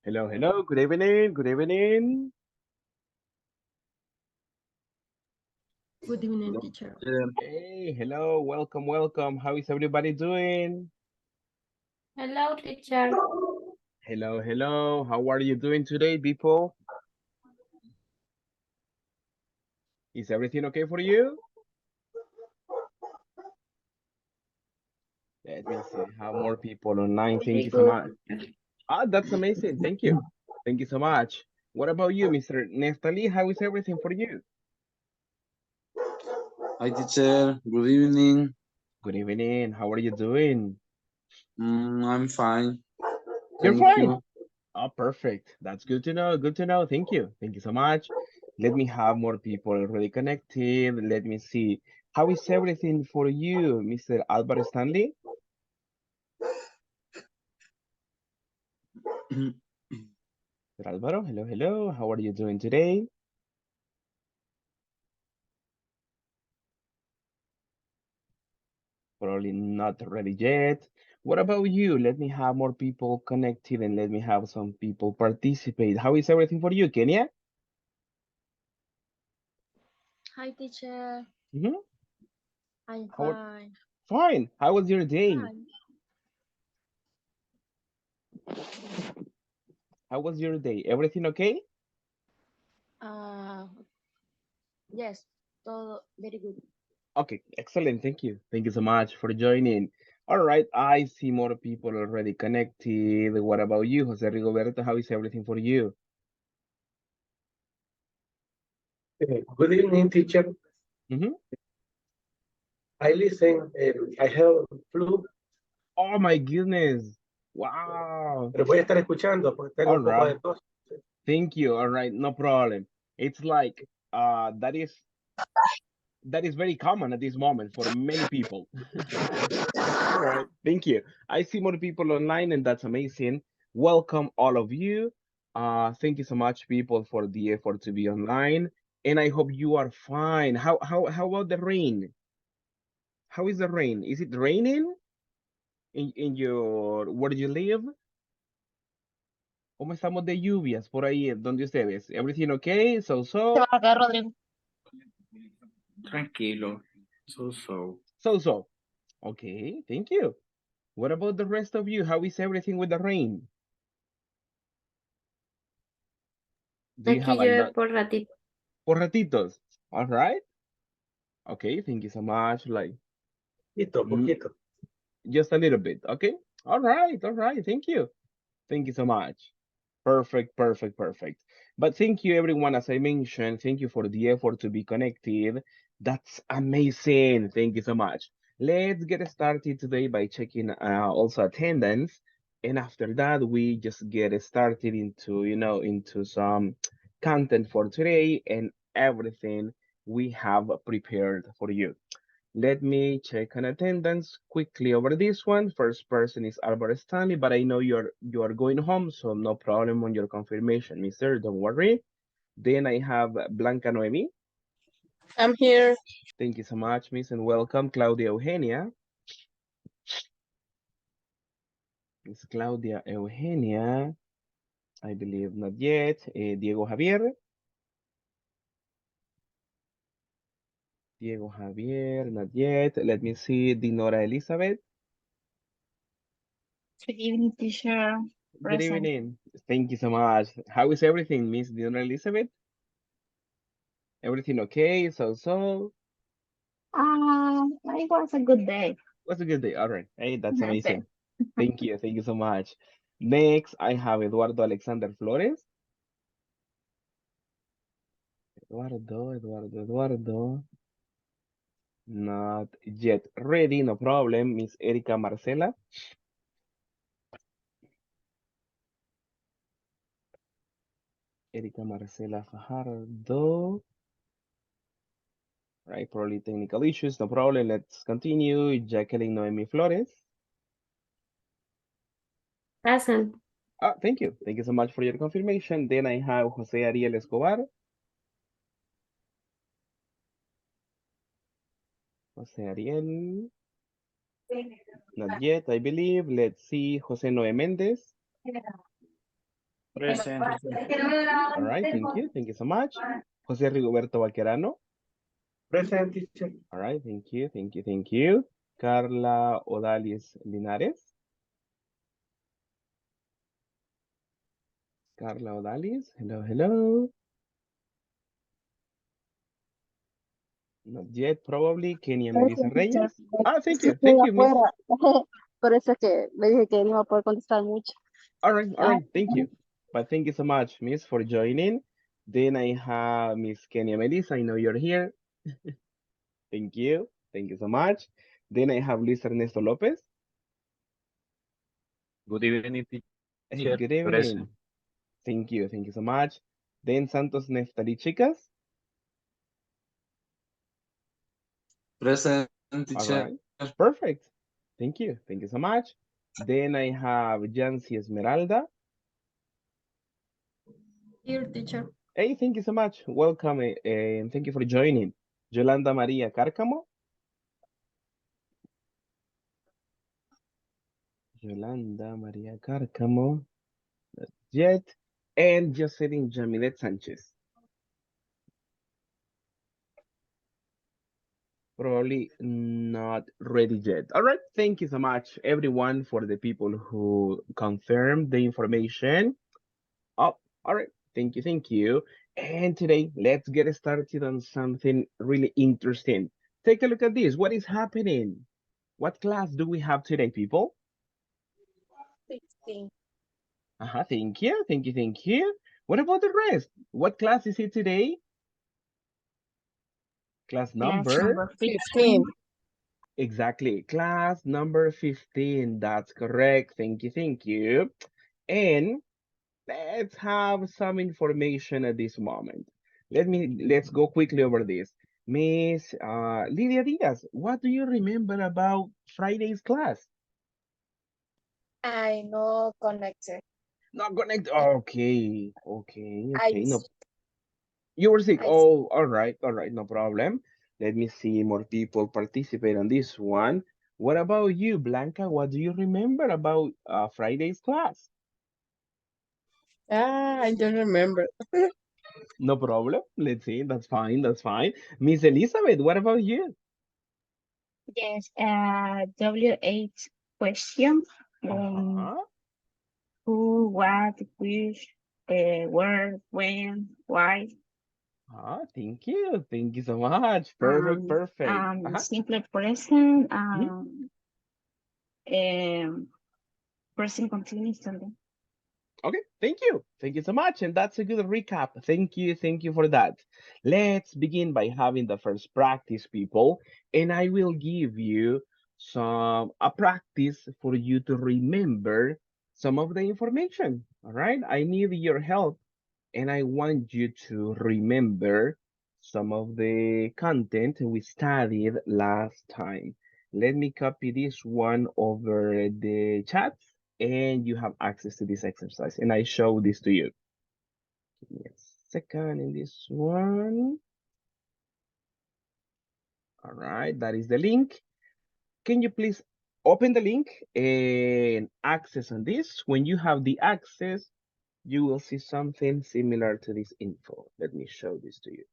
Hello, hello. Good evening. Good evening. Good evening, Hello, teacher. teacher. Hey, hello. Welcome, welcome. How is everybody doing? Hello, teacher. Hello, hello. How are you doing today, people? Is everything okay for you? Let me see. Have more people online. Thank Very you so good. much. Ah, that's amazing. Thank you. Thank you so much. What about you, Mr. Neftali? How is everything for you? Hi, teacher. Good evening. Good evening. How are you doing? I'm fine. You're Thank fine. you. Oh, perfect. That's good to know. Good to know. Thank you. Thank you so much. Let me have more people already connected. Let me see. How is everything for you, Mr. Albert Stanley? Mr. Alvaro, hello, hello. How are you doing today? Probably not ready yet. What about you? Let me have more people connected and let me have some people participate. How is everything for you, Kenya? Hi, teacher. Mm-hmm. I'm How fine. fine. How was your day? Fine. How was your day? Everything okay? Uh, yes, todo very good. Okay, excellent. Thank you. Thank you so much for joining. All right, I see more people already connected. What about you, Jose Rigoberto? How is everything for you? Good evening, teacher. Mm-hmm. I listen. I have flu, Oh my goodness. Wow. pero voy a estar escuchando porque tengo All un poco right. de tos. Thank you. All right, no problem. It's like that is very common at this moment for many people. All right, thank you. I see more people online, and that's amazing. Welcome, all of you. Thank you so much, people, for the effort to be online, and I hope you are fine. How about the rain? How is the rain? Is it raining in your where you live? ¿Cómo estamos de lluvias por ahí donde ustedes? Everything okay? Se va So a caer, Rodrigo. Tranquilo. So. so. Okay, thank you. What about the rest of you? How is everything with the rain? Do you Aquí have a llueve lot por ratito. por ratitos? All right. Okay, thank you so much. Like, Poquito, mm, poquito. just a little bit. Okay. All right. All right. Thank you. Thank you so much. Perfect, perfect, perfect. But thank you, everyone. As I mentioned, thank you for the effort to be connected. That's amazing. Thank you so much. Let's get started today by checking also attendance. And after that, we just get started into, into some content for today and everything we have prepared for you. Let me check an attendance quickly over this one. First person is Albert Stanley, but I know you're going home, so no problem on your confirmation, mister. Don't worry. Then I have Blanca Noemi. I'm here. Thank you so much, miss, and welcome. Claudia Eugenia. Miss Claudia Eugenia. I believe not yet. Diego Javier. Diego Javier, not yet. Let me see. Dinora Elizabeth. Good evening, teacher. Good Present. evening. Thank you so much. How is everything, Miss Dinora Elizabeth? Everything okay? So. It was a good day. What's a good day? All right. Hey, that's That's it. amazing. Thank you. Thank you so much. Next, I have Eduardo Alexander Flores. Eduardo. Not yet ready. No problem. Miss Erika Marcela. Erika Marcela Fajardo. Right. Probably technical issues. No problem. Let's continue. Jacqueline Noemi Flores. Present. Ah, thank you. Thank you so much for your confirmation. Then I have Jose Ariel Escobar. Jose Ariel. Not yet, I believe. Let's see. Jose Noé Méndez. Present, teacher. All right, thank you. Thank you so much. José Rigoberto Vaquerano. Present, teacher. All right, thank you, thank you, thank you. Carla Odalis Linares. Carla Odalis, hello, hello. Not yet, probably. Kenia Melissa Gracias, teacher. Reyes. Ah, Estoy thank you, Miss. afuera. Por eso es que le dije que no iba a poder contestar mucho. All Ah, right, thank you. But thank you so much, Miss, for joining. Then I have Miss Kenia Melissa. I know you're here. Thank you. Thank you so much. Then I have Luis Ernesto Lopez. Good evening, Hey, teacher. good evening. Present. Thank you. Thank you so much. Then Santos Neftali Chicas. Present, All teacher. right. Perfect. Thank you. Thank you so much. Then I have Jancy Esmeralda. Here, teacher. Hey, thank you so much. Welcome and thank you for joining. Yolanda Maria Cárcamo. Yolanda Maria Cárcamo. Not yet. And Jocelyn Jamilet Sanchez. Probably not ready yet. All right. Thank you so much, everyone, for the people who confirmed the information. Oh, all right. Thank you. Thank you. And today, let's get started on something really interesting. Take a look at this. What is happening? What class do we have today, people? 16. Thank you. Thank you. Thank you. What about the rest? What class is it today? Class Class number? number 15. Exactly. Class number 15. That's correct. Thank you. Thank you. And let's have some information at this moment. Let's go quickly over this. Miss Lydia Diaz, what do you remember about Friday's class? I no connected. Not connect. Okay, okay, I okay. No, you were sick. I Oh, all right, no problem. Let me see more people participate on this one. What about you, Blanca? What do you remember about Friday's class? I don't remember. No problem. Let's see. That's fine. That's fine. Miss Elizabeth, what about you? Yes, WH question. Uh-huh. Who, what, which, where, when, why. Thank you. Thank you so much. Perfect, perfect. Simple present, Mhm. present continuous something. Okay, thank you. Thank you so much. And that's a good recap. Thank you for that. Let's begin by having the first practice, people. And I will give you a practice for you to remember some of the information. All right. I need your help and I want you to remember some of the content we studied last time. Let me copy this one over the chat and you have access to this exercise and I show this to you. Give me a second in this one. All right, that is the link. Can you please open the link and access on this? When you have the access, you will see something similar to this info. Let me show this to you.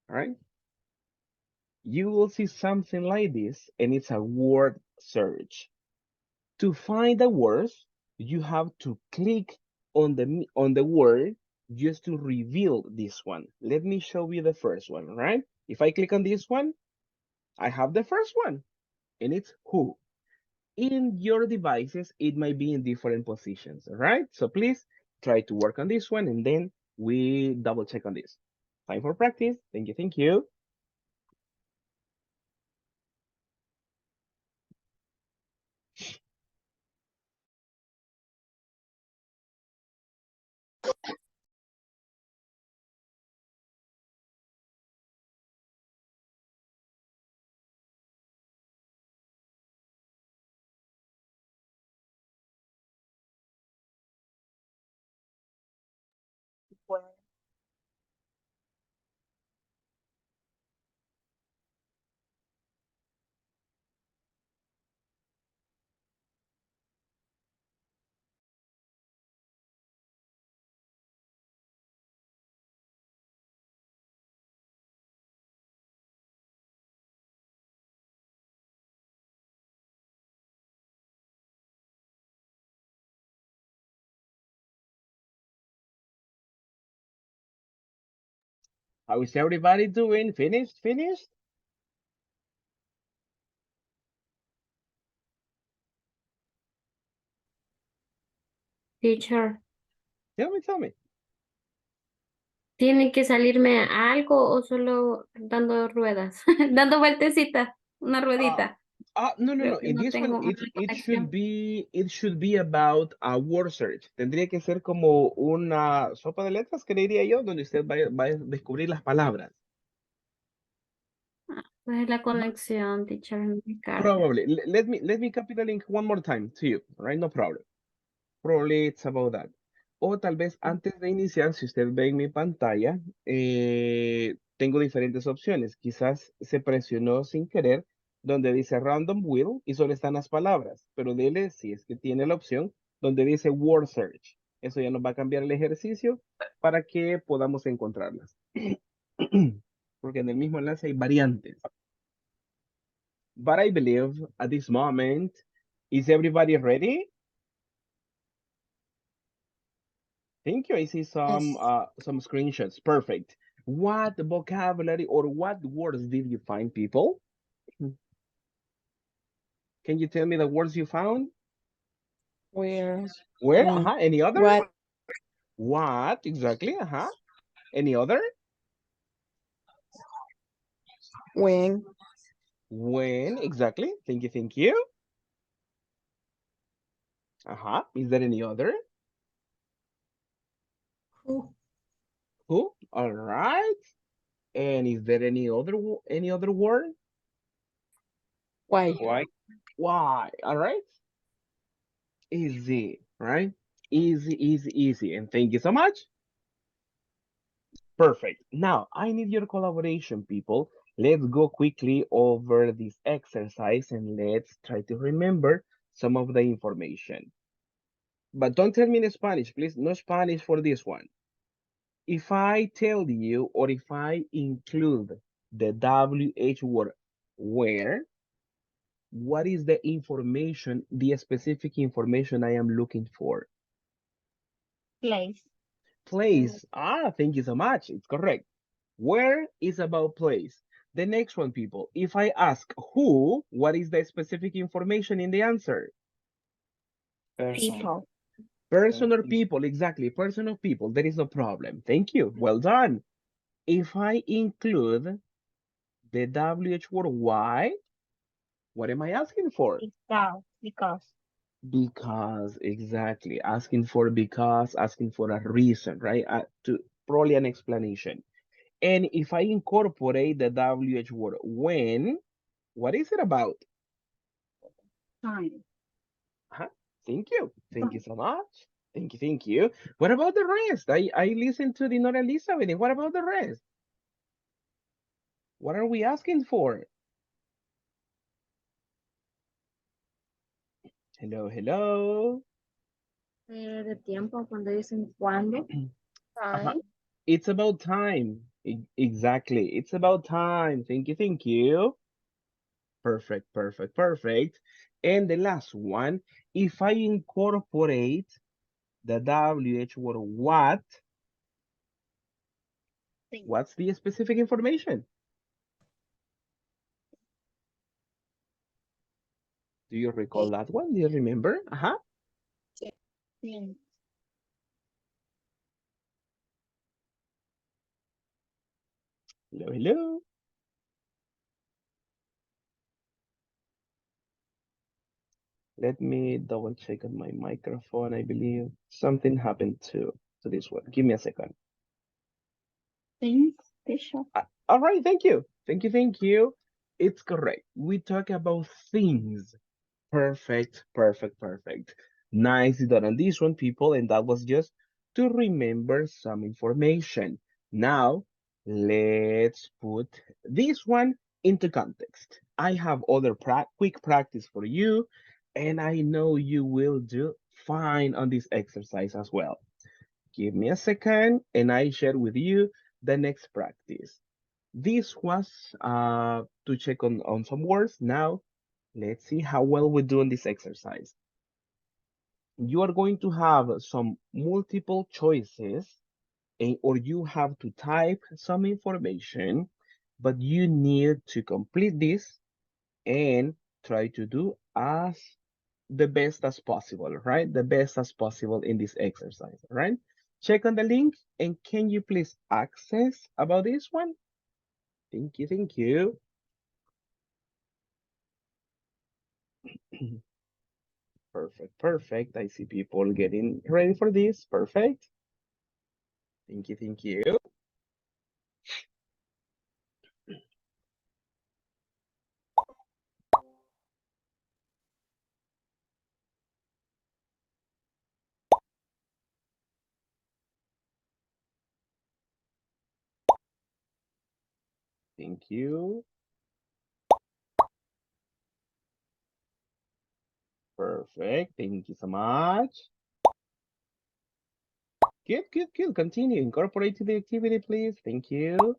All right. You will see something like this, and it's a word search. To find the words, you have to click on the word just to reveal this one. Let me show you the first one, all right? If I click on this one, I have the first one, and it's who. In your devices, it might be in different positions, all right? So please try to work on this one, and then we double check on this. Time for practice. Thank you, thank you. Well, How is everybody doing? Finished? Finished? Teacher, Tell me. ¿tiene que salirme algo o solo dando ruedas? Dando vueltecitas, una Uh, ruedita. no. Creo que In no this one, tengo mala conexión. it should be about a word search. Tendría que ser como una sopa de letras, creería yo, donde usted va a descubrir las palabras. Pues la Ajá. conexión, teacher, no me carga. Probably. Let me copy the link one more time to you. All right, no problem. Probably it's about that. O tal vez antes de iniciar, si usted ve en mi pantalla, tengo diferentes opciones. Quizás se presionó sin querer donde dice Random Wheel y solo están las palabras. Pero dele, si es que tiene la opción, donde dice Word Search. Eso ya nos va a cambiar el ejercicio para que podamos encontrarlas. Porque en el mismo enlace hay variantes. But I believe at this moment, is everybody ready? Thank you. I see some screenshots. Perfect. What vocabulary or what words did you find, people? Can you tell me the words you found? Where, Where? Uh-huh. Any other? what, What? Exactly. Uh-huh. Any other? when, When? Exactly. Thank you. Thank you. Uh-huh. Is there any other? who, Who? All right. And is there any other word? why, Why? All right. Easy, right? Easy. And thank you so much. Perfect. Now, I need your collaboration, people. Let's go quickly over this exercise and let's try to remember some of the information. But don't tell me in Spanish, please. No Spanish for this one. If I tell you or if I include the WH word where, what is the information, the specific information I am looking for? Place. Place. Thank you so much. It's correct. Where is about place. The next one, people. If I ask who, what is the specific information in the answer? People. Person or people, exactly. Person or people. There is no problem. Thank you. Well done. If I include the WH word why, what am I asking for? Because. Because, exactly. Asking for because, asking for a reason, right? To probably an explanation. And if I incorporate the WH word when, what is it about? Time. Huh? Thank you. Thank you so much. Thank you. What about the rest? I listened to the Nora Elizabeth. What about the rest? What are we asking for? Hello. De tiempo, cuando dicen cuándo. Uh-huh. Time. It's about time. Exactly. It's about time. Thank you. Perfect. And the last one, if I incorporate the WH word what, Thing. what's the specific information? Do you recall that one? Do you remember? Uh-huh. Thing. Hello. Let me double check on my microphone. I believe something happened to this one. Give me a second. Things. Teacher. All right, thank you. Thank you. It's correct. We talk about things. Perfect. Nicely done on this one, people. And that was just to remember some information. Now, let's put this one into context. I have other quick practice for you, and I know you will do fine on this exercise as well. Give me a second, and I share with you the next practice. This was to check on some words. Now, let's see how well we do on this exercise. You are going to have some multiple choices or you have to type some information, but you need to complete this and try to do as the best as possible, right? The best as possible in this exercise, right? Check on the link, and can you please access about this one? Thank you, thank you. Perfect, perfect. I see people getting ready for this. Perfect. Thank you, thank you. Thank you. Perfect. Thank you so much. Good, good, good. Continue. Incorporate to the activity, please. Thank you.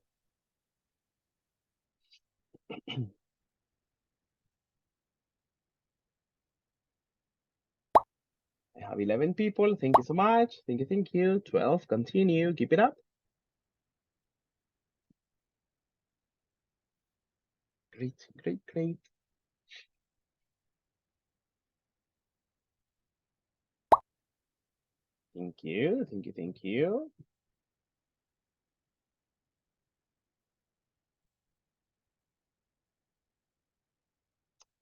I have 11 people. Thank you so much. Thank you, thank you. 12. Continue. Keep it up. Great, great, great. Thank you, thank you, thank you.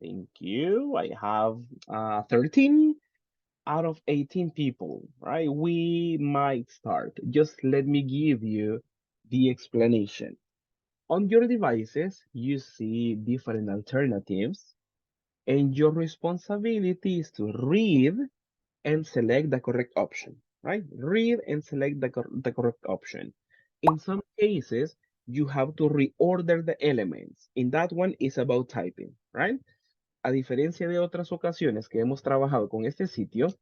Thank you. I have 13 out of 18 people, right? We might start. Just let me give you the explanation. On your devices, you see different alternatives, and your responsibility is to read and select the correct option, right? Read and select the correct option. In some cases, you have to reorder the elements. In that one is about typing, right? A diferencia de otras ocasiones que hemos trabajado con este sitio,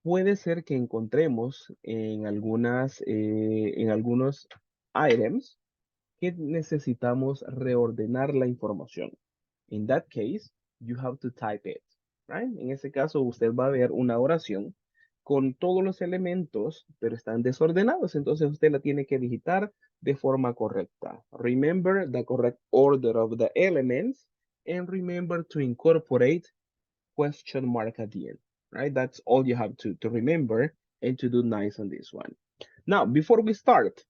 puede ser que encontremos en algunos items que necesitamos reordenar la información. In that case, you have to type it, right? En ese caso, usted va a ver una oración con todos los elementos, pero están desordenados, entonces usted la tiene que digitar de forma correcta. Remember the correct order of the elements, and remember to incorporate question mark at the end, right? That's all you have to remember and to do nice on this one. Now, before we start,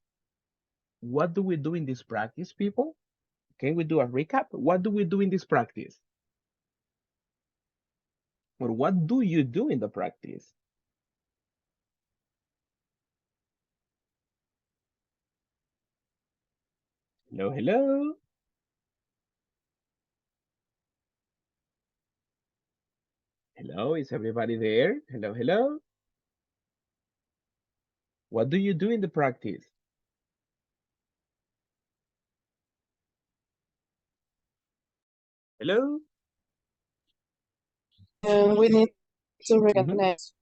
what do we do in this practice, people? Can we do a recap? What do we do in this practice? Or what do you do in the practice? Hello, hello. Hello, is everybody there? Hello, hello. What do you do in the practice? Hello? And we need to Mhm. recognize.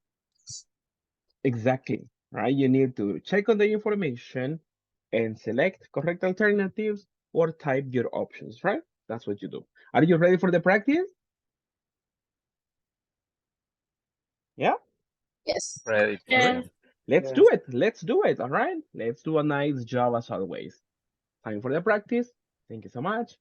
Exactly, right? You need to check on the information and select correct alternatives or type your options, right? That's what you do. Are you ready for the practice? Yeah? Yes. Ready, Great. Yes. teacher. Let's Yes. do it. Let's do it. All right. Let's do a nice job as always. Time for the practice. Thank you so much.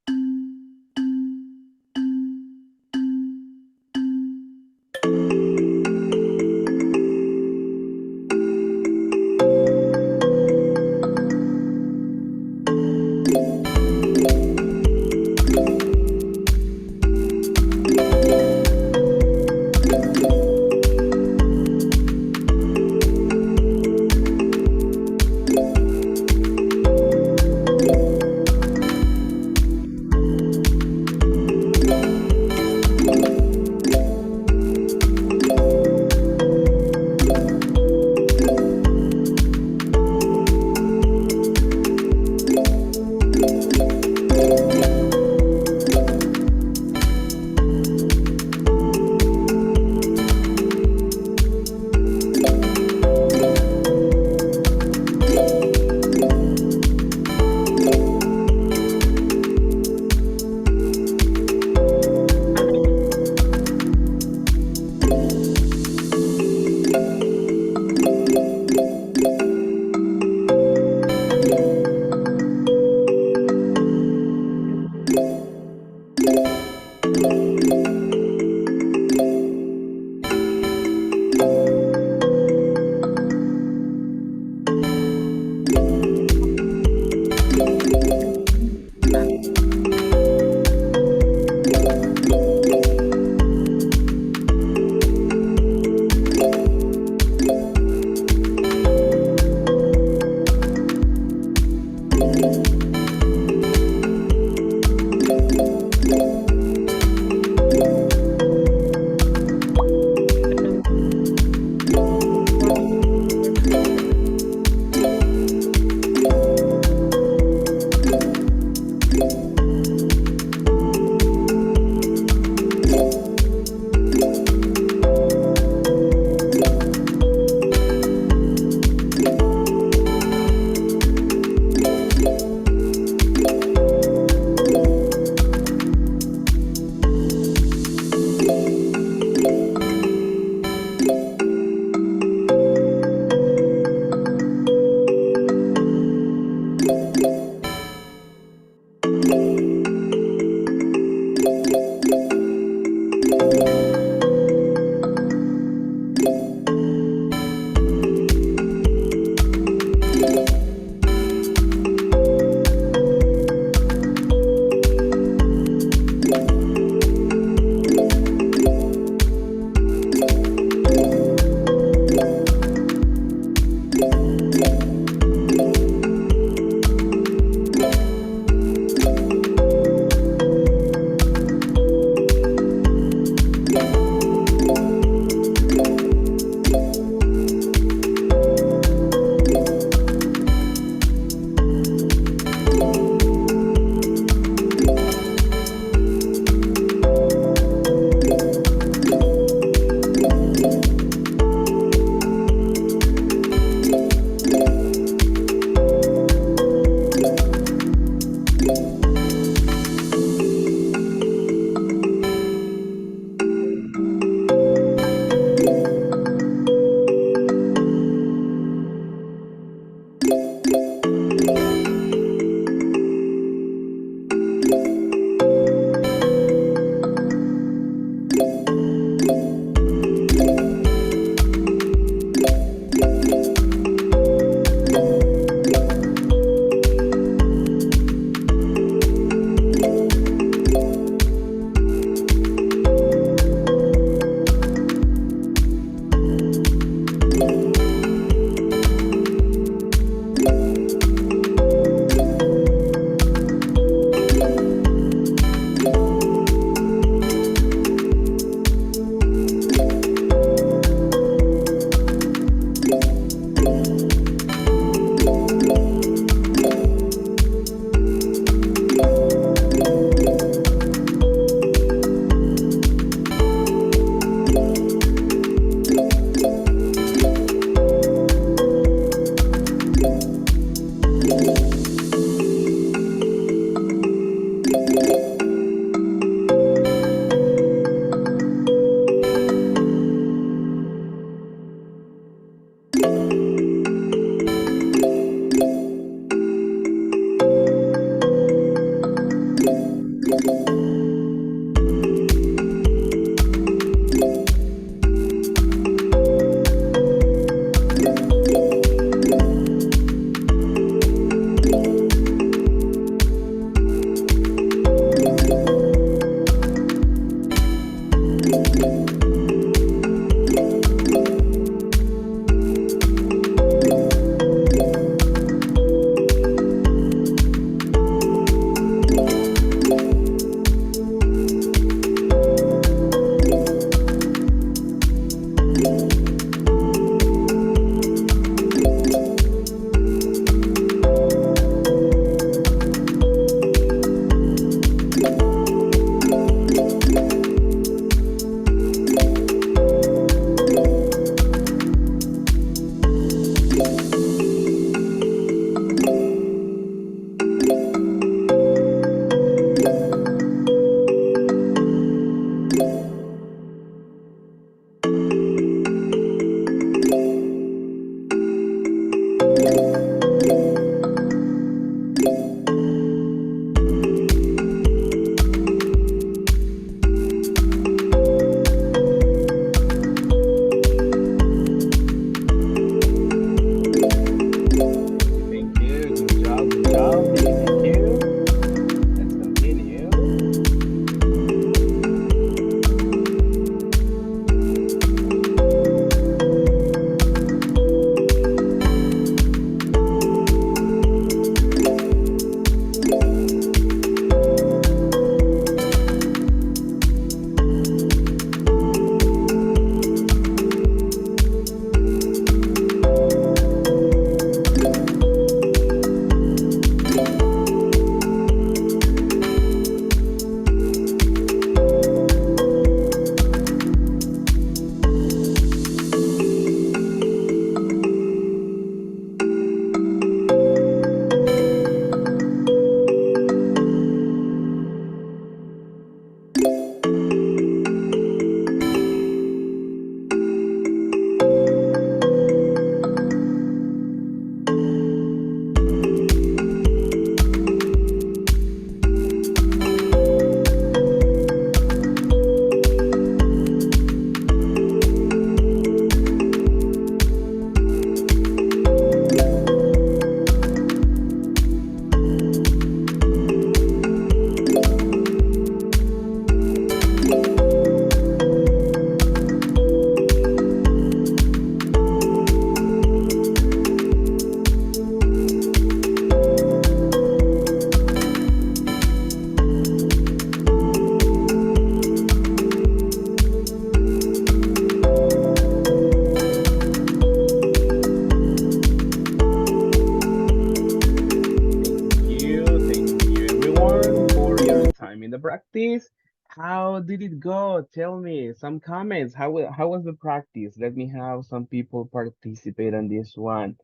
did it go? Tell me some comments. How was the practice? Let me have some people participate on this one.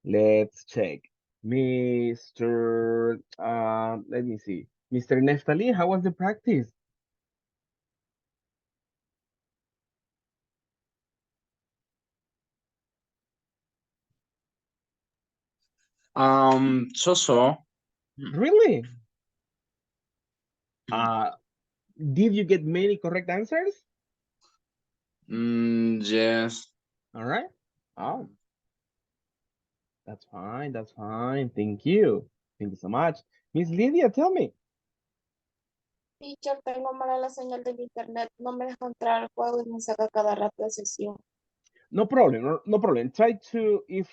Let's check. Mr. Let me see. Mr. Neftali, how was the practice? So. Really? Uh, did you get many correct answers? Yes. All right. Oh, that's fine. That's fine. Thank you. Thank you so much. Miss Lydia, tell me. Teacher, tengo mala la señal del internet. No me deja entrar al juego y me saca cada rato de sesión. No problem. No problem. Try to, if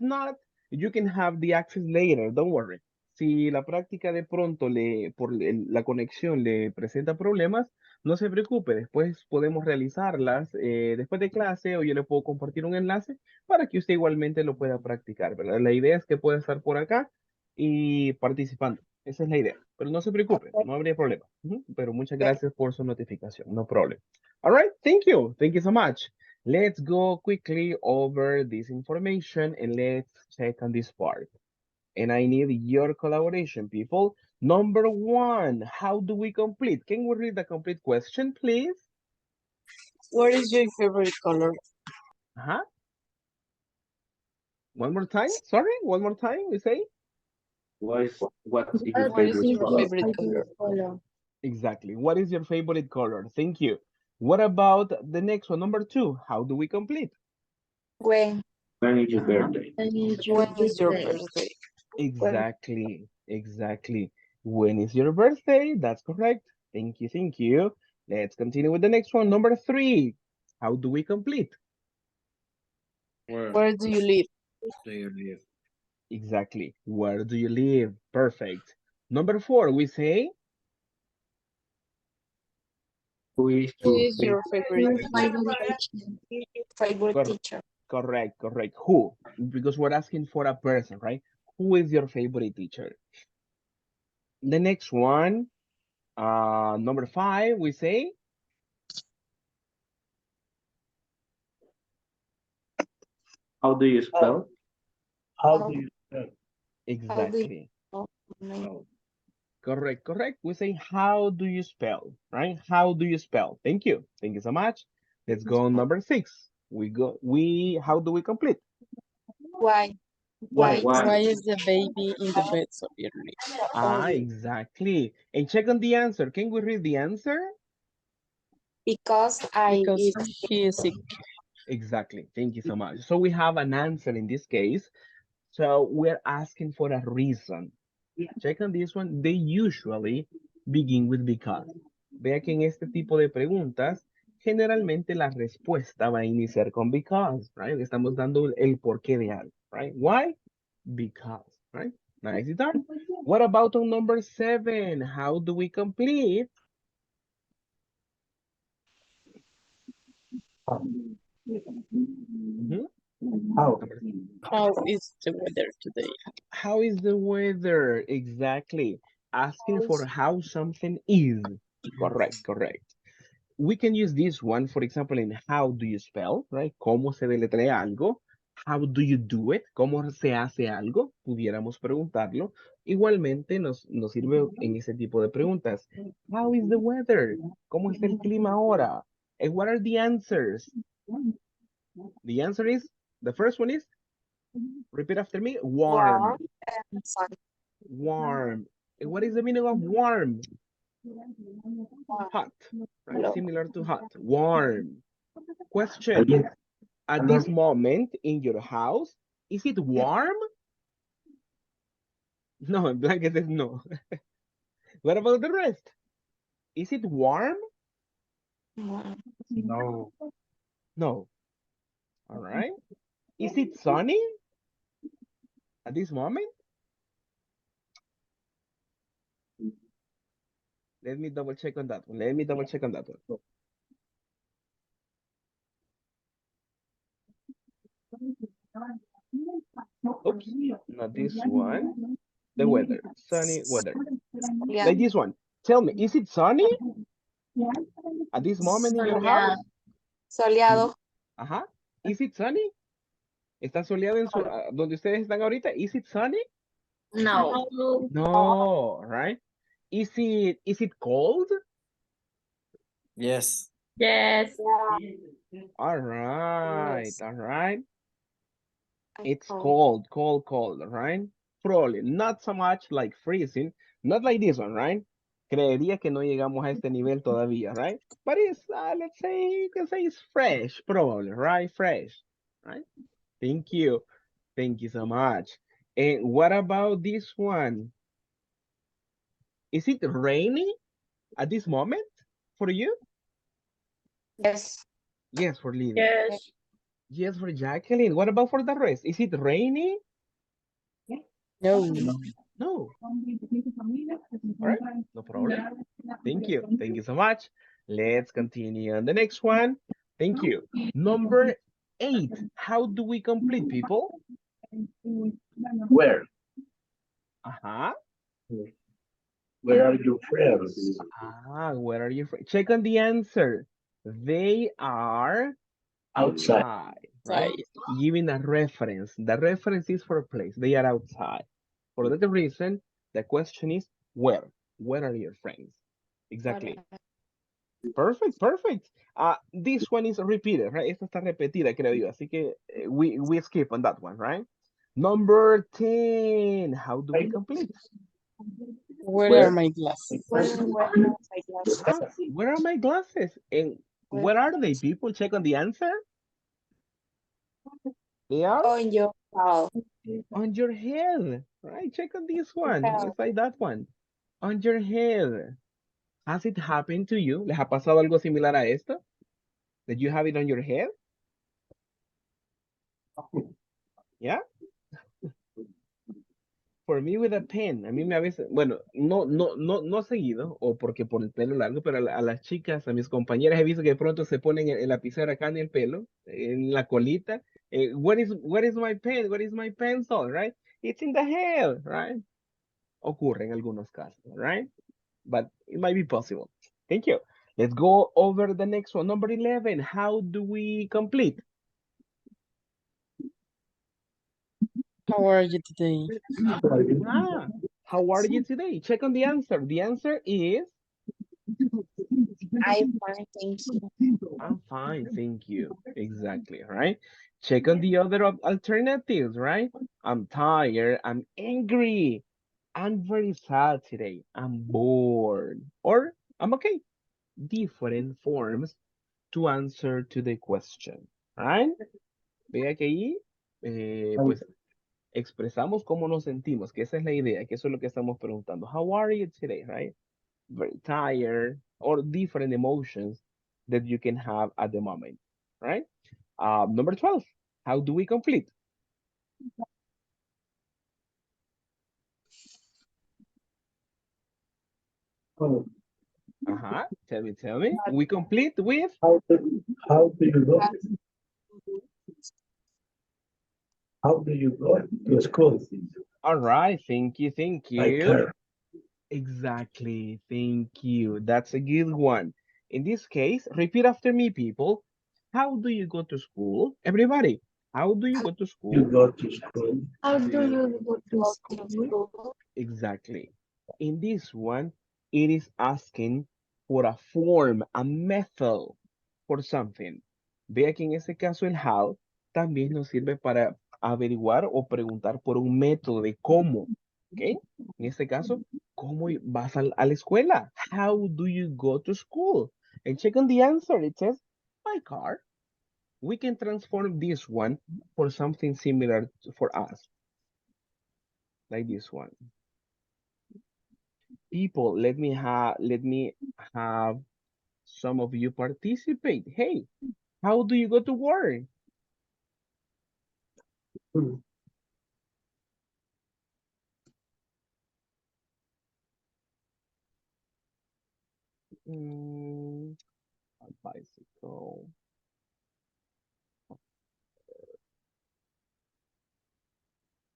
not, you can have the access later. Don't worry. Si la práctica de pronto la conexión le presenta problemas, no se preocupe. Después podemos realizarlas después de clase o yo le puedo compartir un enlace para que usted igualmente lo pueda practicar, ¿verdad? La idea es que pueda estar por acá y participando. Esa es la idea. Pero no se preocupe, no habría problema. Ujú. Pero muchas gracias por su notificación. No problem. All right. Thank you. Thank you so much. Let's go quickly over this information and let's check on this part. And I need your collaboration, people. Number one, how do we complete? Can we read the complete question, please? What is your favorite color? Uh-huh. One more time. Sorry, one more time, we say? What's your What favorite is your color? favorite color? Exactly. What is your favorite color? Thank you. What about the next one, number two? How do we complete? When? When is your birthday? When is your When is your birthday? birthday? Exactly, exactly. When is your birthday? That's correct. Thank you, thank you. Let's continue with the next one. Number three. How do we complete? Where do you live? Do you live? Exactly. Where do you live? Perfect. Number four, we say, Who is Who your is your favorite Your teacher? favorite teacher? Favorite cor teacher. correct, correct. Who? Because we're asking for a person, right? Who is your favorite teacher? The next one, number five, we say, How do you spell? How do you exactly. know your name? Oh, Correct, correct. We say, how do you spell, right? How do you spell? Thank you. Thank you so much. Let's go on number six. How do we complete? Why? why? Why is the baby in the bed so early? Exactly. And check on the answer. Can we read the answer? Because he is sick. Exactly. Thank you so much. So we have an answer in this case. So we're asking for a reason. Check on this one. They usually begin with because. Vea que en este tipo de preguntas, generalmente la respuesta va a iniciar con because, right? Estamos dando el porqué de algo, right? Why? Because, right? Nicely done. What about on number seven? How do we complete? Mhm. How? Number How is the weather today? How is the weather? Exactly. Asking for how something is. Correct, correct. We can use this one, for example, in how do you spell, right? ¿Cómo se deletrea algo? How do you do it? ¿Cómo se hace algo? Pudiéramos preguntarlo. Igualmente nos sirve en ese tipo de preguntas. How is the weather? ¿Cómo está el clima ahora? And what are the answers? The answer is, the first one is, repeat after me, warm. Warm and sunny. Warm. And what is the meaning of warm? Hot, right? Hello. Similar to hot. Warm. Question. Again. At this moment in your house, is it warm? No, Blanket says no. What about the rest? Is it warm? Warm. No. No. All right. Is it sunny at this moment? Let me double check on that one. Let me double check on that one. Oops, not this one. The weather, sunny weather. Yeah. Like this one. Tell me, is it sunny? At this moment in your Soleado. house? Soleado. Ajá. Is it sunny? ¿Está soleado en su, donde ustedes están ahorita? Is it sunny? No. No. No, right? Is it cold? Yes. Yes. All right, Yes. all right. Ay, It's oh. cold, cold, cold, right? Probably not so much like freezing, not like this one, right? Creería que no llegamos a este nivel todavía, right? But it's, let's say, you can say it's fresh, probably, right? Fresh, right? Thank you. Thank you so much. And what about this one? Is it rainy at this moment for you? Yes. Yes, for Lydia. Yes. Yes, for Jacqueline. What about for the rest? Is it rainy? No. No. All right, no problem. Thank you. Thank you so much. Let's continue on the next one. Thank you. Number 8. How do we complete, people? Where? Uh-huh. Where are your friends? Where are you from? Check on the answer. They are Outside. outside, right? Giving a reference. The reference is for a place. They are outside. For that reason, the question is where? Where are your friends? Exactly. Perfect, perfect. This one is repeated, right? Esta está repetida, creo yo. Así que we skip on that one, right? Number 10. How do we complete? Where are my glasses? Where are my glasses? Where are my glasses? And where are they? People check on the answer. They are On your wall. on your head, right? Check on this one. Head. Let's say that one. On your head. Has it happened to you? ¿Les ha pasado algo similar a esto? That you have it on your head? Yeah? For me with a pen, a mí me a veces, bueno, no seguido, o porque por el pelo largo, pero a las chicas, a mis compañeras he visto que de pronto se ponen el lapicero acá en el pelo, en la colita. What is my pen? What is my pencil? Right? It's in the head, right? Ocurre en algunos casos, right? But it might be possible. Thank you. Let's go over the next one. Number 11. How do we complete? How are you today? Ah, how are you today? Check on the answer. The answer is I fine, thank you. I'm fine, thank you. Exactly, right? Check on the other alternatives, right? I'm tired, I'm angry, I'm very sad today, I'm bored, or I'm okay. Different forms to answer to the question, right? Vea que ahí, pues, expresamos cómo nos sentimos, que esa es la idea, que eso es lo que estamos preguntando. How are you today, right? Very tired, or different emotions that you can have at the moment, right? Number 12, how do we complete? Oh, Tell me. We complete with? how do you go? How do you go to school? All right, thank you, thank By you. car. Exactly, thank you. That's a good one. In this case, repeat after me, people. How do you go to school? Everybody, how do you go to You school? go to school. How do you go to Go school? to school. Exactly. In this one, it is asking for a form, a method for something. Vea que en este caso el how también nos sirve para averiguar o preguntar por un método de cómo. ¿Ok? En este caso, ¿cómo vas a la escuela? How do you go to school? And check on the answer. It says, by car. We can transform this one for something similar for us. Like this one. People, let me have some of you participate. Hey, how do you go to work? Mm, a bicycle.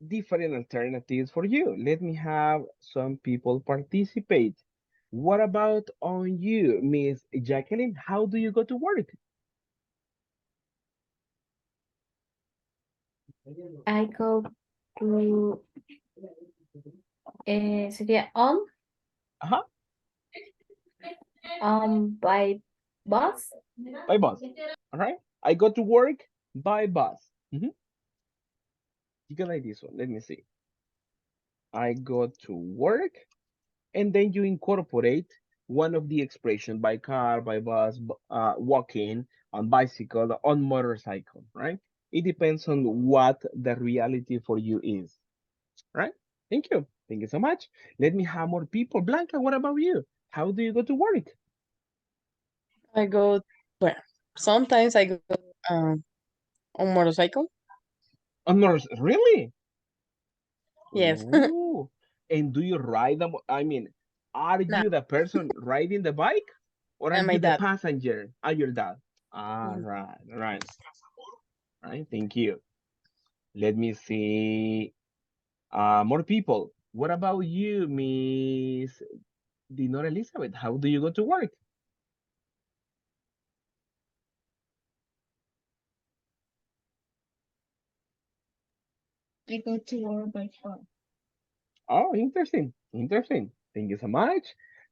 Different alternatives for you. Let me have some people participate. What about on you, Miss Jacqueline? How do you go to work? I go to, sería Uh-huh. by bus. By bus. All right. I go to work by bus. You can like this one. Let me see. I go to work, and then you incorporate one of the expression by car, by bus, walking, on bicycle, on motorcycle, right? It depends on what the reality for you is, right? Thank you. Thank you so much. Let me have more people. Blanca, what about you? How do you go to work? I go, well, sometimes I go on motorcycle. On really? Yes. Ooh. And do you ride them? I mean, are Nah, you the person riding the bike or are and my you the dad. passenger? Are you dad? Mm. Right, right, right. Thank you. Let me see. More people. What about you, Miss Dinora Elizabeth? How do you go to work? I go to work by car. Oh, interesting. Interesting. Thank you so much.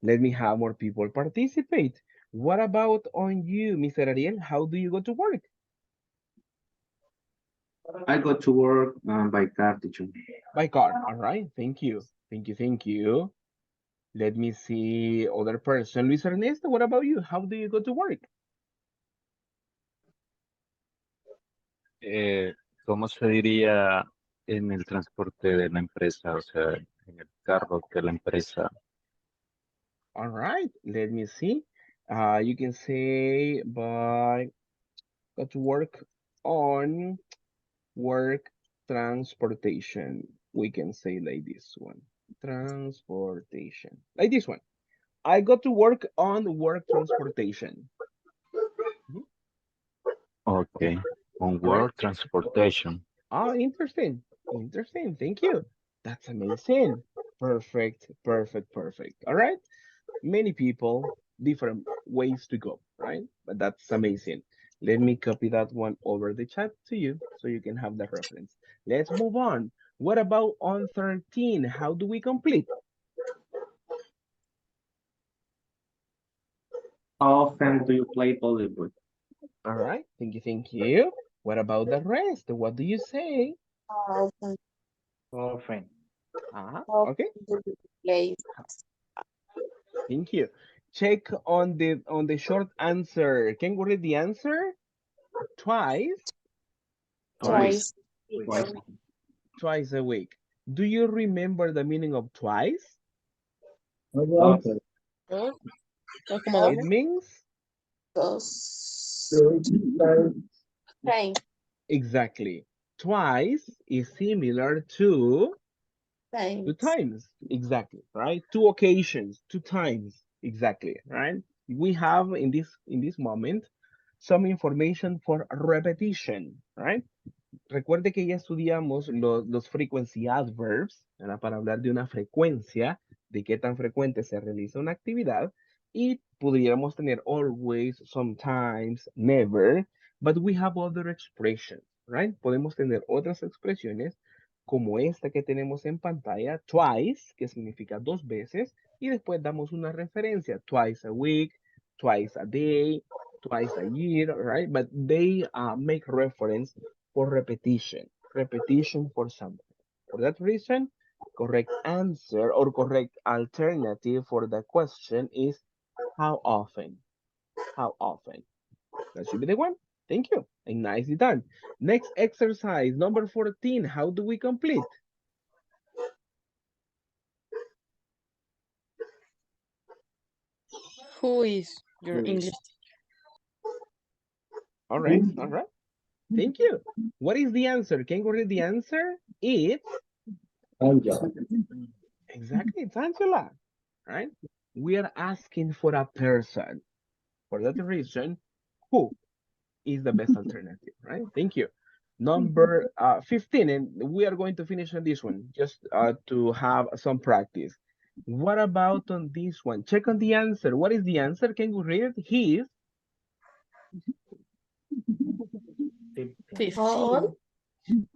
Let me have more people participate. What about on you, Mr. Ariel? How do you go to work? I go to work by car, teacher. By car. All right. Thank you. Thank you. Thank you. Let me see other person. Luis Ernesto, what about you? How do you go to work? Eh, ¿Cómo se diría en el transporte de la empresa? O sea, en el carro que la empresa. All right. Let me see. You can say by go to work on work transportation. We can say like this one. Transportation. Like this one. I got to work on work transportation. Mhm. Ok. On Right? work transportation. Oh, interesting. Interesting. Thank you. That's amazing. Perfect. Perfect. Perfect. All right. Many people, different ways to go, right? But that's amazing. Let me copy that one over the chat to you so you can have the reference. Let's move on. What about on 13? How do we complete? How often do you play volleyball? All right. Thank you. Thank you. What about the rest? What do you say? Often, Often. Okay. often do you play? Thank you. Check on the short answer. Can we read the answer? Twice, Twice. Twice. Twice. twice a week. Do you remember the meaning of twice? Aguanta. Dos, dos como It doble. means Dos. Pero, Time. exactly. Twice is similar to two Times. times. Exactly, right? Two occasions, two times. Exactly, right? We have in this moment some information for repetition, right? Recuerde que ya estudiamos los frequency adverbs, ¿verdad? Para hablar de una frecuencia, de qué tan frecuente se realiza una actividad, y podríamos tener always, sometimes, never, but we have other expressions, right? Podemos tener otras expresiones como esta que tenemos en pantalla, twice, que significa dos veces, y después damos una referencia, twice a week, twice a day, twice a year, right? But they make reference for repetition, repetition for something. For that reason, correct answer or correct alternative for the question is how often? How often? That should be the one. Thank you. And nicely done. Next exercise, number 14. How do we complete? Who is your Who is? English? All right, all right. Thank you. What is the answer? Can you read the answer? It's Angela. exactly, it's Angela, right? We are asking for a person. For that reason, who is the best alternative, right? Thank you. Number 15, and we are going to finish on this one just to have some practice. What about on this one? Check on the answer. What is the answer? Can you read it? He is How 15. old?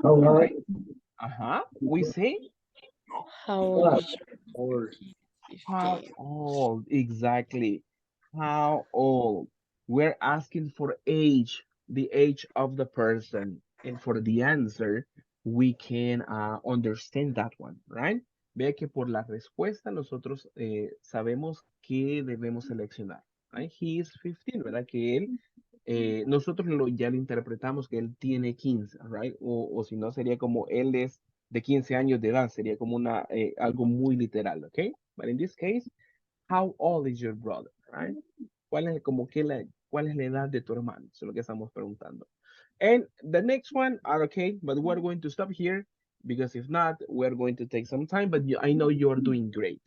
How old? We say How old What? is Or your how 15? old exactly? How old? We're asking for age, the age of the person. And for the answer, we can understand that one, right? Vea que por la respuesta nosotros sabemos que debemos seleccionar, right? He is 15, ¿verdad? Que él, nosotros ya lo interpretamos que él tiene 15, right? O si no, sería como él es de 15 años de edad, sería como algo muy literal, ¿ok? But in this case, how old is your brother, right? ¿Cuál es la edad de tu hermano? Eso es lo que estamos preguntando. And the next one are okay, but we're going to stop here because if not, we're going to take some time, but I know you're doing great.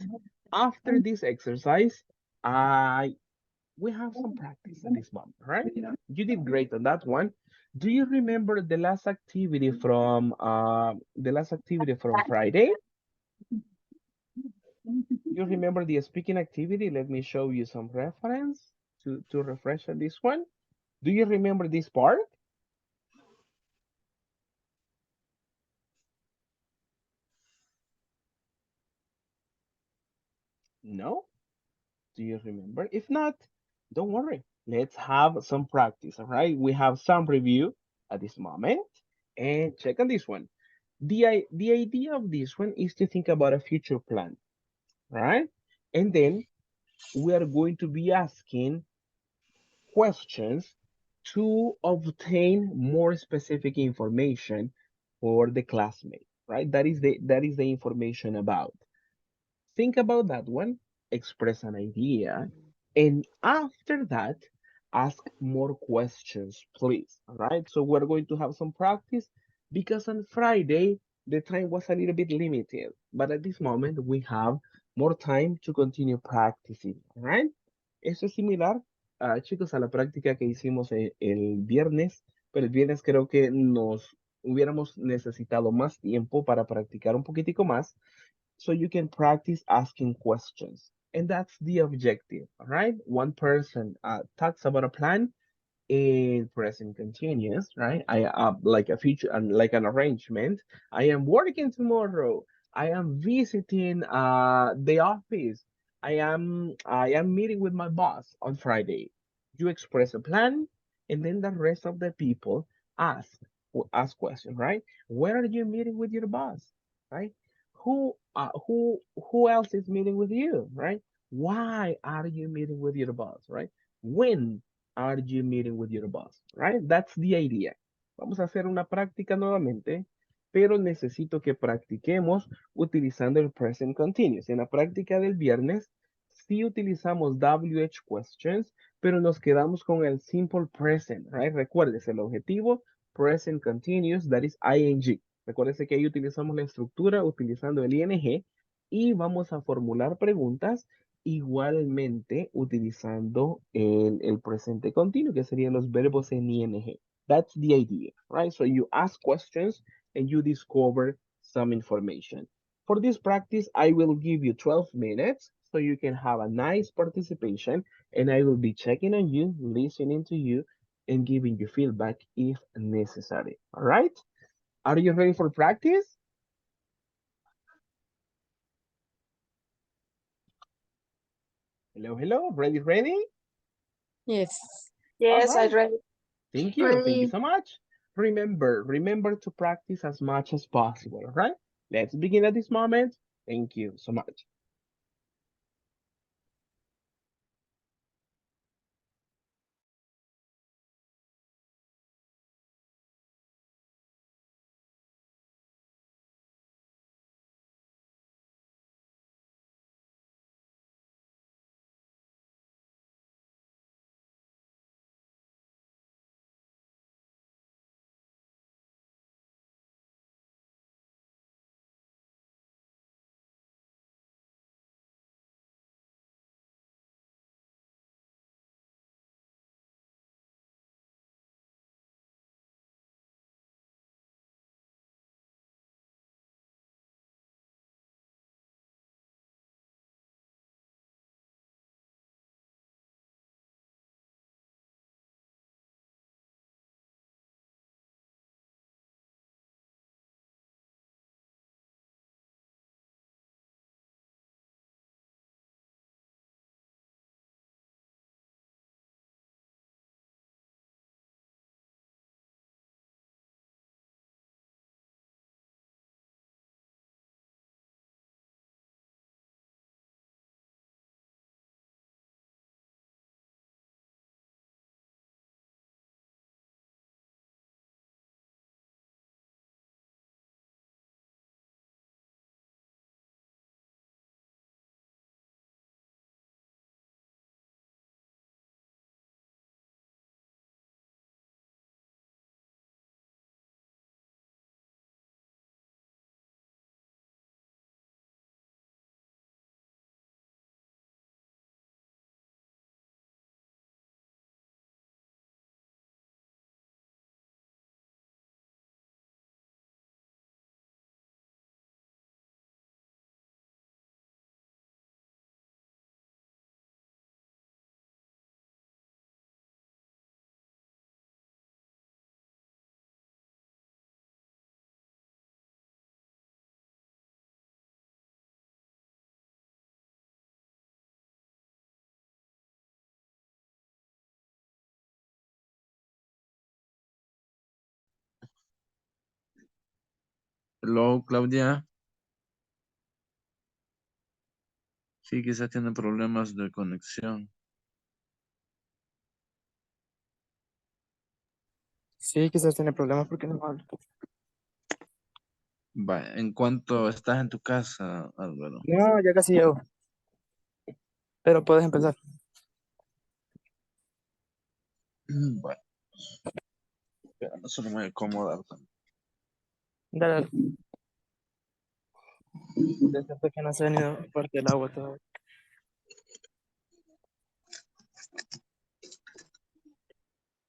After this exercise, we have some practice at this moment, right? You did great on that one. Do you remember the last activity from Friday? You remember the speaking activity? Let me show you some reference to refresh on this one. Do you remember this part? No? Do you remember? If not, don't worry. Let's have some practice, all right? We have some review at this moment. And check on this one. The idea of this one is to think about a future plan, right? And then we are going to be asking questions to obtain more specific information for the classmate, right? That is the information about. Think about that one, express an idea, and after that, ask more questions, please. All right. So we're going to have some practice because on Friday the time was a little bit limited, but at this moment we have more time to continue practicing. All right. Eso es similar, chicos, a la práctica que hicimos el viernes, pero el viernes creo que nos hubiéramos necesitado más tiempo para practicar un poquitico más so you can practice asking questions. And that's the objective, all right? One person talks about a plan in present continuous, right? I like a future and like an arrangement. I am working tomorrow. I am visiting the office. I am meeting with my boss on Friday. You express a plan, and then the rest of the people ask ask questions, right? Where are you meeting with your boss, right? Who else is meeting with you, right? Why are you meeting with your boss, right? When are you meeting with your boss? Right? That's the idea. Vamos a hacer una práctica nuevamente, pero necesito que practiquemos utilizando el present continuous. En la práctica del viernes, sí utilizamos WH questions, pero nos quedamos con el simple present, right? Recuérdese, el objetivo, present continuous, that is ing. Recuérdese que ahí utilizamos la estructura utilizando el ing y vamos a formular preguntas igualmente utilizando el presente continuo, que serían los verbos en ing. That's the idea, right? So you ask questions and you discover some information. For this practice, I will give you 12 minutes so you can have a nice participation and I will be checking on you, listening to you, and giving you feedback if necessary. All right? Are you ready for practice? Hello, hello. Ready, ready? Yes. All Yes, I right. read. Thank you. Thank you Ready. so much. Remember to practice as much as possible. All right. Let's begin at this moment. Thank you so much. Hello, Claudia. Sí, quizás tiene problemas de conexión. Sí, quizás tiene problemas porque no habla. Va, ¿en cuánto estás en tu casa, Álvaro? No, ya casi llego. Pero puedes empezar. Va, espera, no solo me voy a acomodar también. Dale, dale. Desde que no se ha venido parte del agua todavía.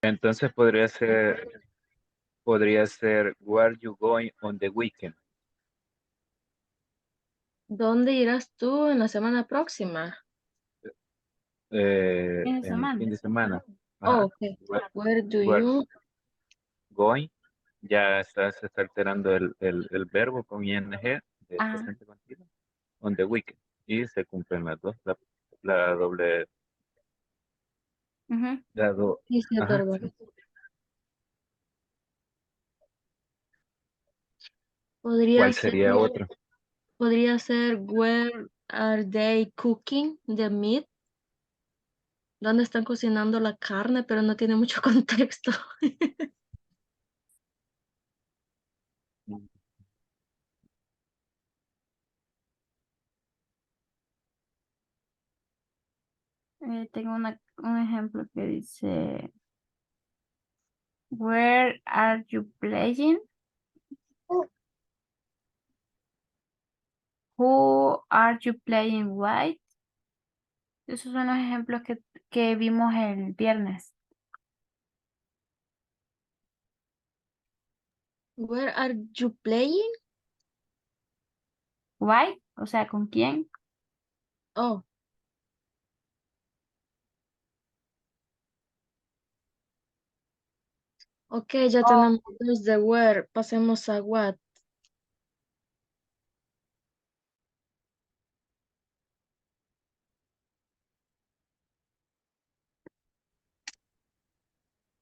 Entonces podría ser Where you going on the weekend. ¿Dónde irás tú en la semana próxima? Fin de En el semana. fin de semana. Oh, Ajá. ok. Where, Where do where you? going. Se está alterando el verbo con ing de Ah, presente continuo. On the weekend. Y se cumplen las dos. La doble. ujú. La do, Sí, sí, es ajá, verdad. sí. Podría ¿Cuál ser, sería otro? podría ser Where are they cooking the meat? ¿Dónde están cocinando la carne? Pero no tiene mucho contexto. Tengo un ejemplo que dice, Where are you playing? Who are you playing with? Esos son los ejemplos que vimos el viernes. Where are you playing? Why, o sea, ¿con quién? Oh, ok, ya tenemos los de where. Pasemos a what.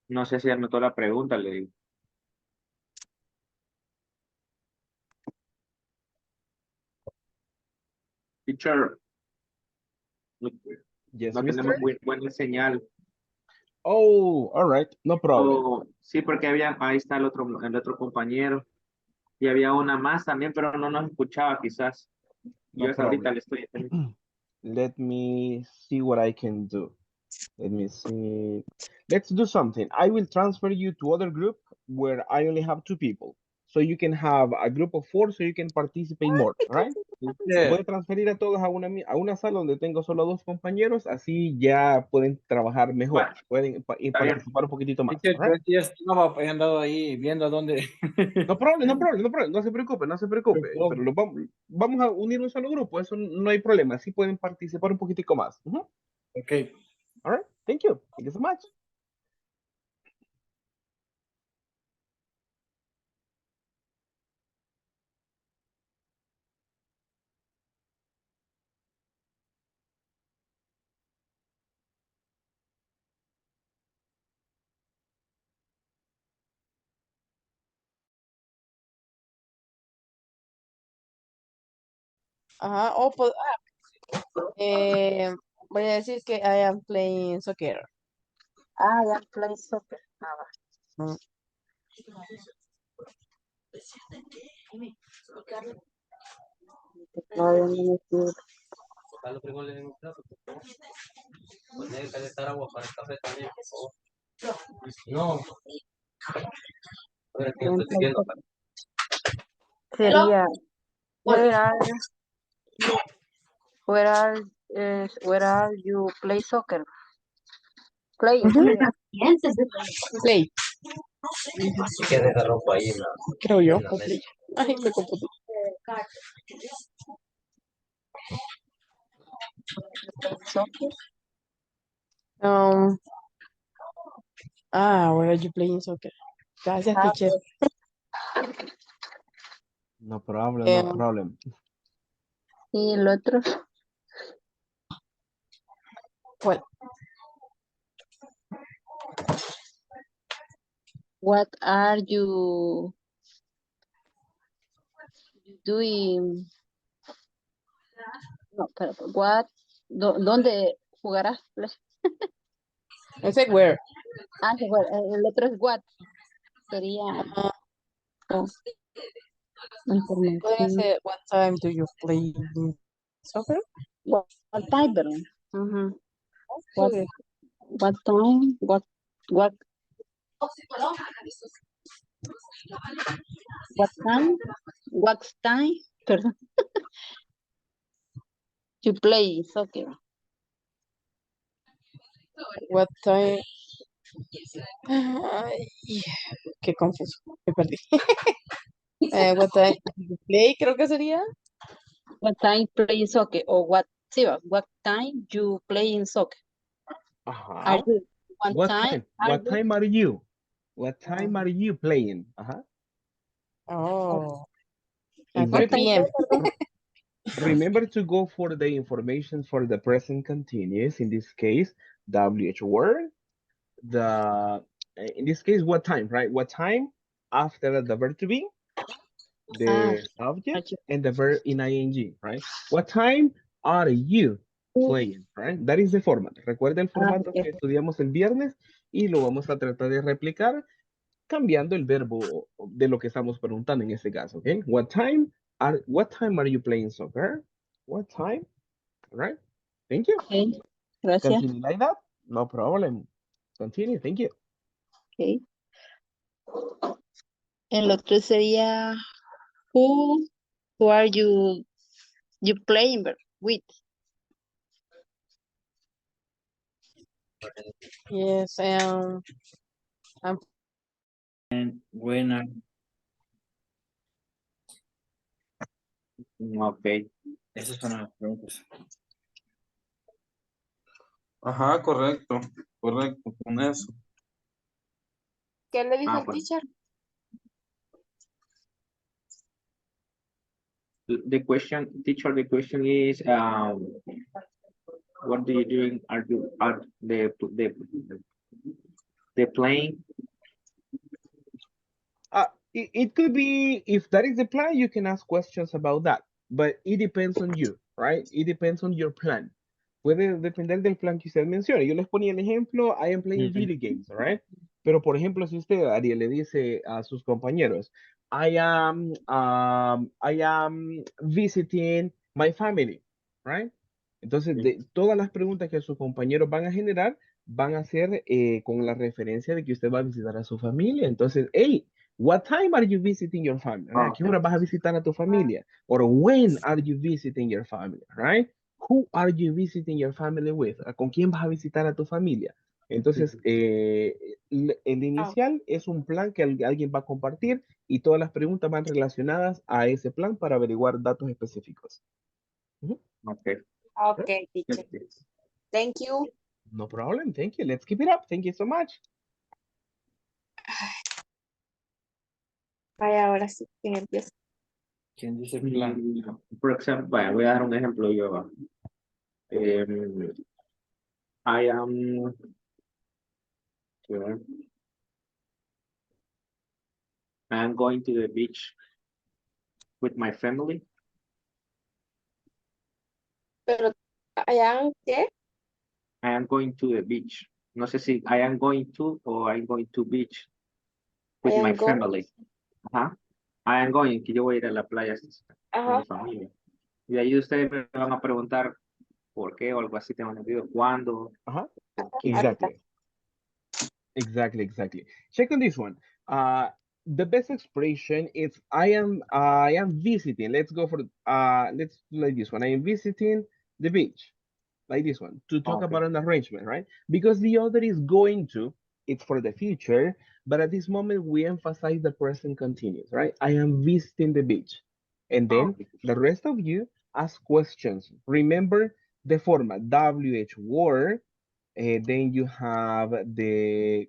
No sé si anotó la pregunta, le digo. Teacher, Yes, no mister. tenemos muy buena señal. Oh, all right. No problem. Oh, sí, porque ahí está el otro compañero. Y había una más también, pero no nos escuchaba quizás. No Yo hasta ahorita problem. le estoy. Let me see what I can do. Let me see. Let's do something. I will transfer you to other group where I only have 2 people. So you can have a group of 4 so you can participate more, all right? Voy a transferir a todos a una sala donde tengo solo 2 compañeros, así ya pueden trabajar mejor, Bueno, pueden está bien. participar un poquitito más, Teacher, all yo right? sí estaba, he andado ahí viendo a dónde. No problem, no problem, no problem, no se preocupe, no se preocupe, pero Perdón. vamos a unir un solo grupo, eso no hay problema, así pueden participar un poquitico más. Ujú. Ok. All right, thank you so much. Ajá, voy a decir que I am playing soccer. Ah, ya, play soccer. Ah, va. Mm. Todavía no me sirve. Entonces, sería, where are, where are you play soccer? Playing Ujú. sería. Play. Creo yo. O play. Ay, me confundí. Play soccer. Um, where are you playing soccer? Gracias, Ah, teacher. No problem, no Em, problem. y el otro, well, what are you doing, no, pero, what, ¿dónde jugarás? Ese where. Ah, bueno, el otro es what, sería oh, Podría información. ser, what time do you play soccer? What time, perdón. Ajá. What, Okay. what time, what, what time, what time, perdón, to play soccer. What time? Ay, qué confuso, me perdí. What time do you play, creo que sería. What time play soccer, or what, sí, what time you play in soccer? Are Ajá. you, what What time time? are What you? time are you? What time are you playing? Ajá. Oh, at Exactly. 3 p.m. Remember to go for the information for the present continuous. In this case, WH word. In this case, what time, right? What time after the verb to be, Ah, the are subject, you, and the verb in ing, right? What time are you playing, right? That is the format. Recuerda el formato okay. que estudiamos el viernes y lo vamos a tratar de replicar cambiando el verbo de lo que estamos preguntando en este caso, ¿ok? What time are you playing soccer? What time? All right. Thank you. Okay, gracias. Continue like that. No problem. Continue. Thank you. Okay. El otro sería who are you playing with? Yes, I'm Buena. Ok. Esas son las preguntas. Ajá, correcto. Correcto, con eso. ¿Qué le dijo Ah, el pues. teacher? The question, teacher, the question is, what do you doing? Are the playing? It could be, if that is the plan, you can ask questions about that, but it depends on you, right? It depends on your plan. Puede depender del plan que usted mencione. Yo les ponía el ejemplo, I am playing video games, right? Pero, por ejemplo, si usted, Ariel, le dice a sus compañeros, I am visiting my family, right? Entonces, todas las preguntas que sus compañeros van a generar van a ser con la referencia de que usted va a visitar a su familia. Entonces, hey, what time are you visiting your family? Right? ¿A qué hora vas a visitar a tu familia? Or when are you visiting your family? Right? Who are you visiting your family with? ¿Con quién vas a visitar a tu familia? Entonces, el inicial es un plan que alguien va a compartir y todas las preguntas van relacionadas a ese plan para averiguar datos específicos. Okay. Okay, teacher. Thank you. No problem. Thank you. Let's keep it up. Thank you so much. Vaya, ahora sí, ¿quién empieza? ¿Quién dice el plan? Por ejemplo, vaya, voy a dar un ejemplo yo. I am I am going to the beach with my family. Pero, ¿allá qué? I am going to the beach. No sé si I am going to o I'm going to beach with I my am going. family. Ajá. I am going, que yo voy a ir a la playa con mi Ajá. familia. Y ahí ustedes me van a preguntar por qué o algo así, tengo entendido, cuándo, Uh-huh. con quién. Exactly. Exactly. Check on this one. The best expression is I am visiting. Let's go for let's do like this one. I am visiting the beach. Like this one, to talk Okay. about an arrangement, right? Because the other is going to, it's for the future, but at this moment we emphasize the present continuous, right? I am visiting the beach. And then Okay. the rest of you ask questions. Remember the format, WH word, then you have the,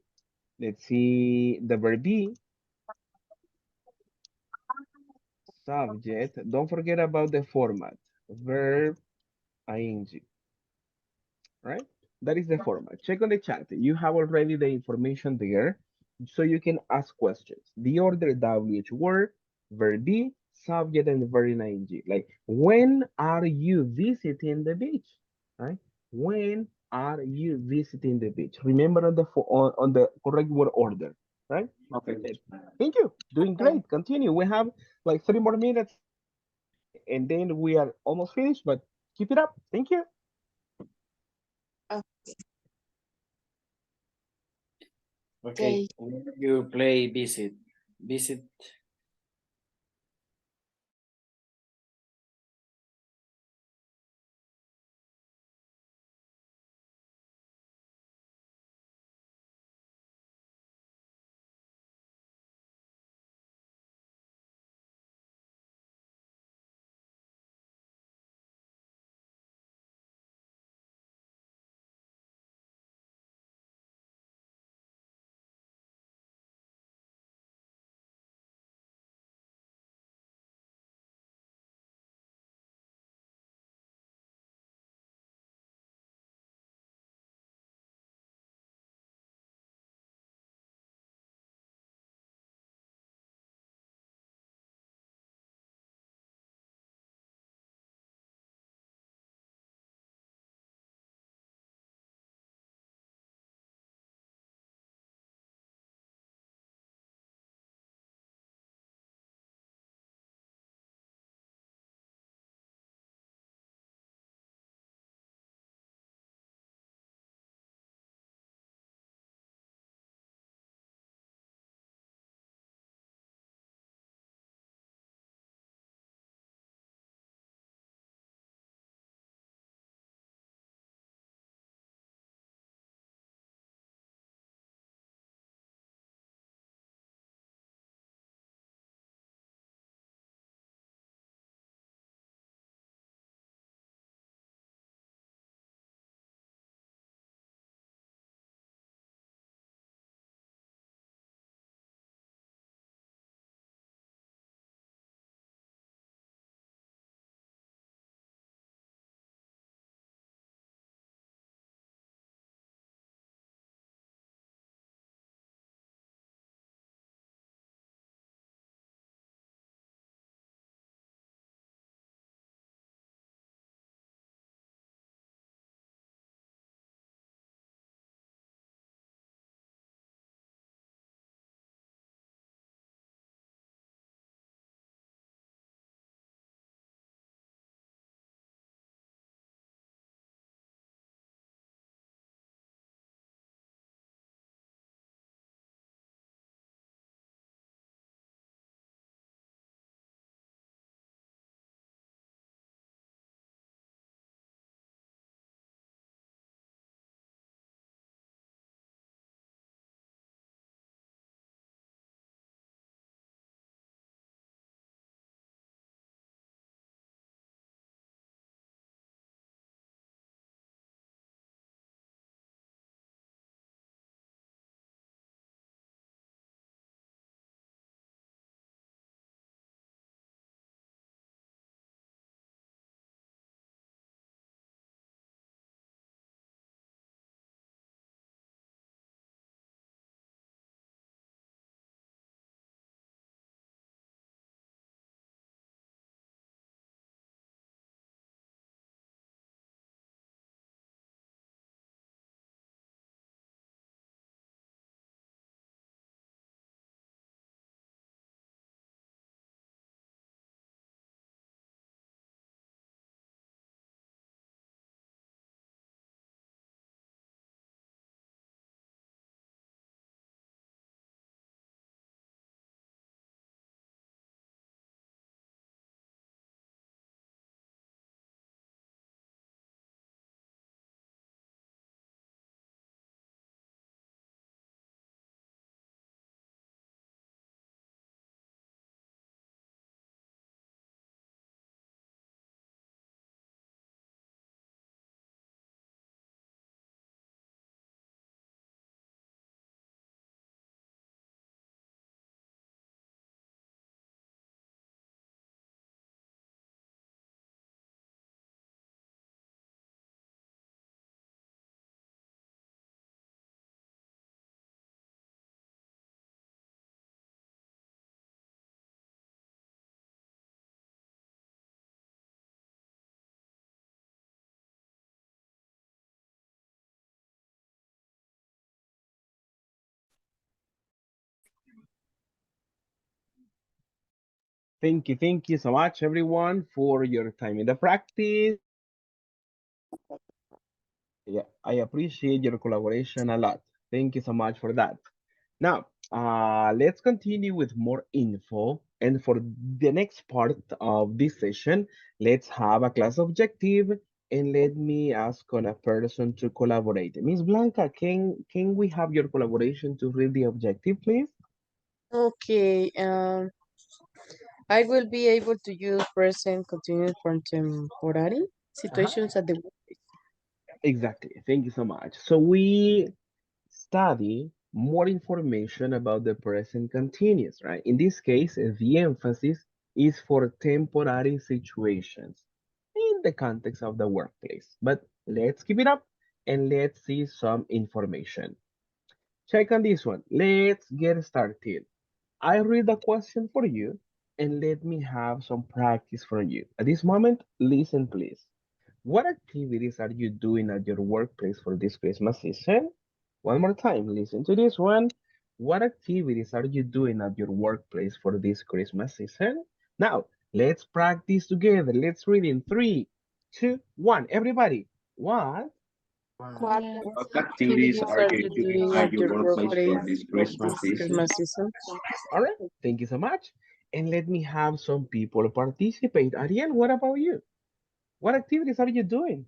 let's see, the verb be, subject. Don't forget about the format, verb, ing, right? That is the format. Check on the chat. You have already the information there, so you can ask questions. The order WH word, verb be, subject and the verb in ing. Like, when are you visiting the beach? Right? When are you visiting the beach? Remember on the correct word order, right? Okay. Thank you. Doing great. Continue. We have like 3 more minutes and then we are almost finished, but keep it up. Thank you. Okay. When you play visit, visit Thank you so much, everyone, for your time in the practice. Yeah, I appreciate your collaboration a lot. Thank you so much for that. Now, let's continue with more info. And for the next part of this session, let's have a class objective and let me ask on a person to collaborate. Miss Blanca, can we have your collaboration to read the objective, please? Okay, I will be able to use present continuous contemporary Uh-huh. situations at the workplace. Exactly. Thank you so much. So we study more information about the present continuous, right? In this case, the emphasis is for temporary situations in the context of the workplace. But let's keep it up and let's see some information. Check on this one. Let's get started. I read the question for you and let me have some practice from you. At this moment, listen please. What activities are you doing at your workplace for this Christmas season? One more time, listen to this one. What activities are you doing at your workplace for this Christmas season? Now, let's practice together. Let's read in three, two, one. Everybody, what? What What What activities Activities are are you you doing doing at at your your workplace workplace for this for Christmas this season? Christmas season? All right, thank you so much. And let me have some people participate. Ariel, what about you? What activities are you doing?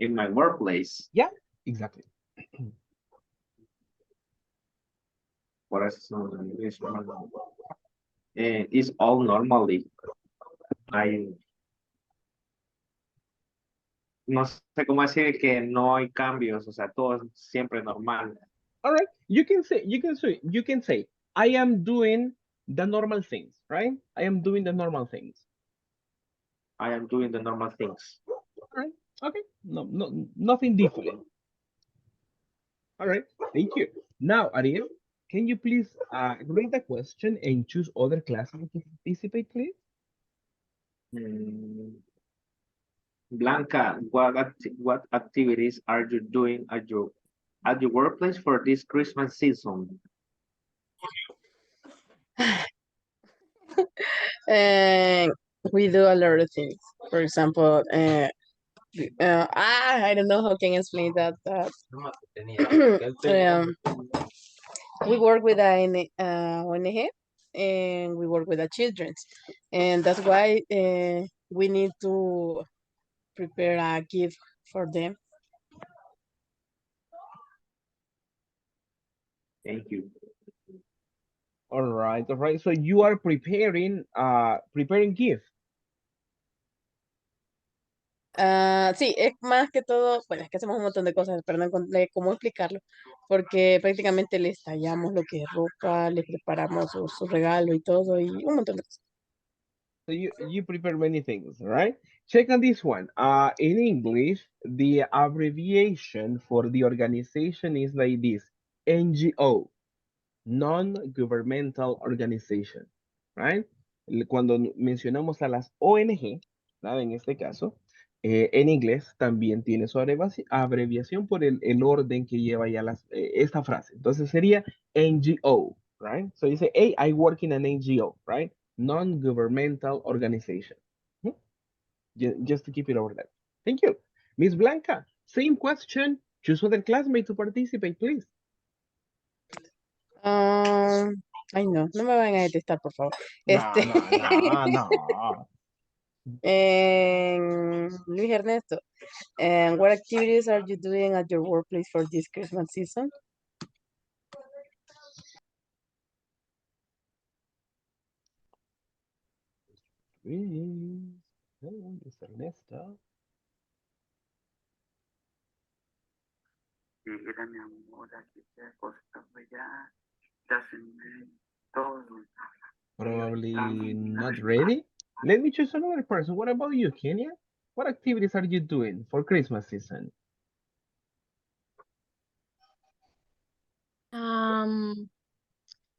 In my workplace, Yeah, exactly. what is it's all normally. I no sé cómo decir que no hay cambios, o sea, todo es siempre normal. All right, you can say, I am doing the normal things, right? I am doing the normal things. I am doing the normal things. All right, okay, no, nothing different. All right, thank you. Now, Ariel, can you please read the question and choose other classes to participate, please? Mm, Blanca, what activities are you doing at your workplace for this Christmas season? And we do a lot of things. For example, I don't know how can I explain that. Um, we work with an ONG and we work with the children, and that's why we need to prepare a gift for them. Thank you. All right, all right. So you are preparing gift. Sí, es más que todo, bueno, es que hacemos un montón de cosas, pero no encontré cómo explicarlo, porque prácticamente les tallamos lo que es ropa, les preparamos su regalo y todo, y un montón de cosas. So you prepare many things, right? Check on this one. In English, the abbreviation for the organization is like this: NGO, non-governmental organization, right? Cuando mencionamos a las ONG, ¿verdad? En este caso, en inglés también tiene su abreviación por el orden que lleva ya esta frase. Entonces sería NGO, right? So dice, hey, I work in an NGO, right? Non-governmental organization. Mhm. Just to keep it over there. Thank you. Miss Blanca, same question. Choose other classmate to participate, please. Ay, no, no me van a detestar, por favor. No, no, no, no. Luis Ernesto, and what activities are you doing at your workplace for this Christmas season? Luis. Oh, Luis Ernesto. Mira, mi amor, aquí estoy acostado ya. Ya cené todo. Probably not ready. Let me choose another person. What about you, Kenya? What activities are you doing for Christmas season?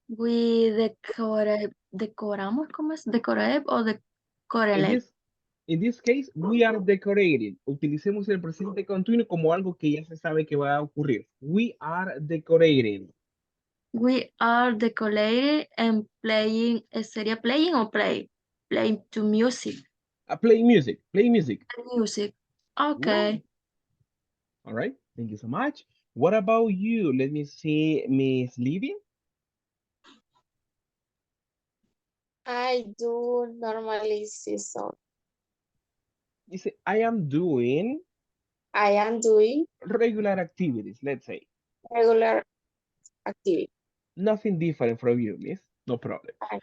We decoramos, ¿cómo es? Decorate o In decorelate. this case, we are decorating. Utilicemos el presente continuo como algo que ya se sabe que va a ocurrir. We are decorating. We are decorating and playing. ¿Sería playing o play? Playing to music. Play music. Play music. Music. Okay. All right. Thank you so much. What about you? Let me see, Miss Livy. I do normally season. You say, I am doing I am doing regular activities, let's say. regular activity. Nothing different from you, miss. No problem. I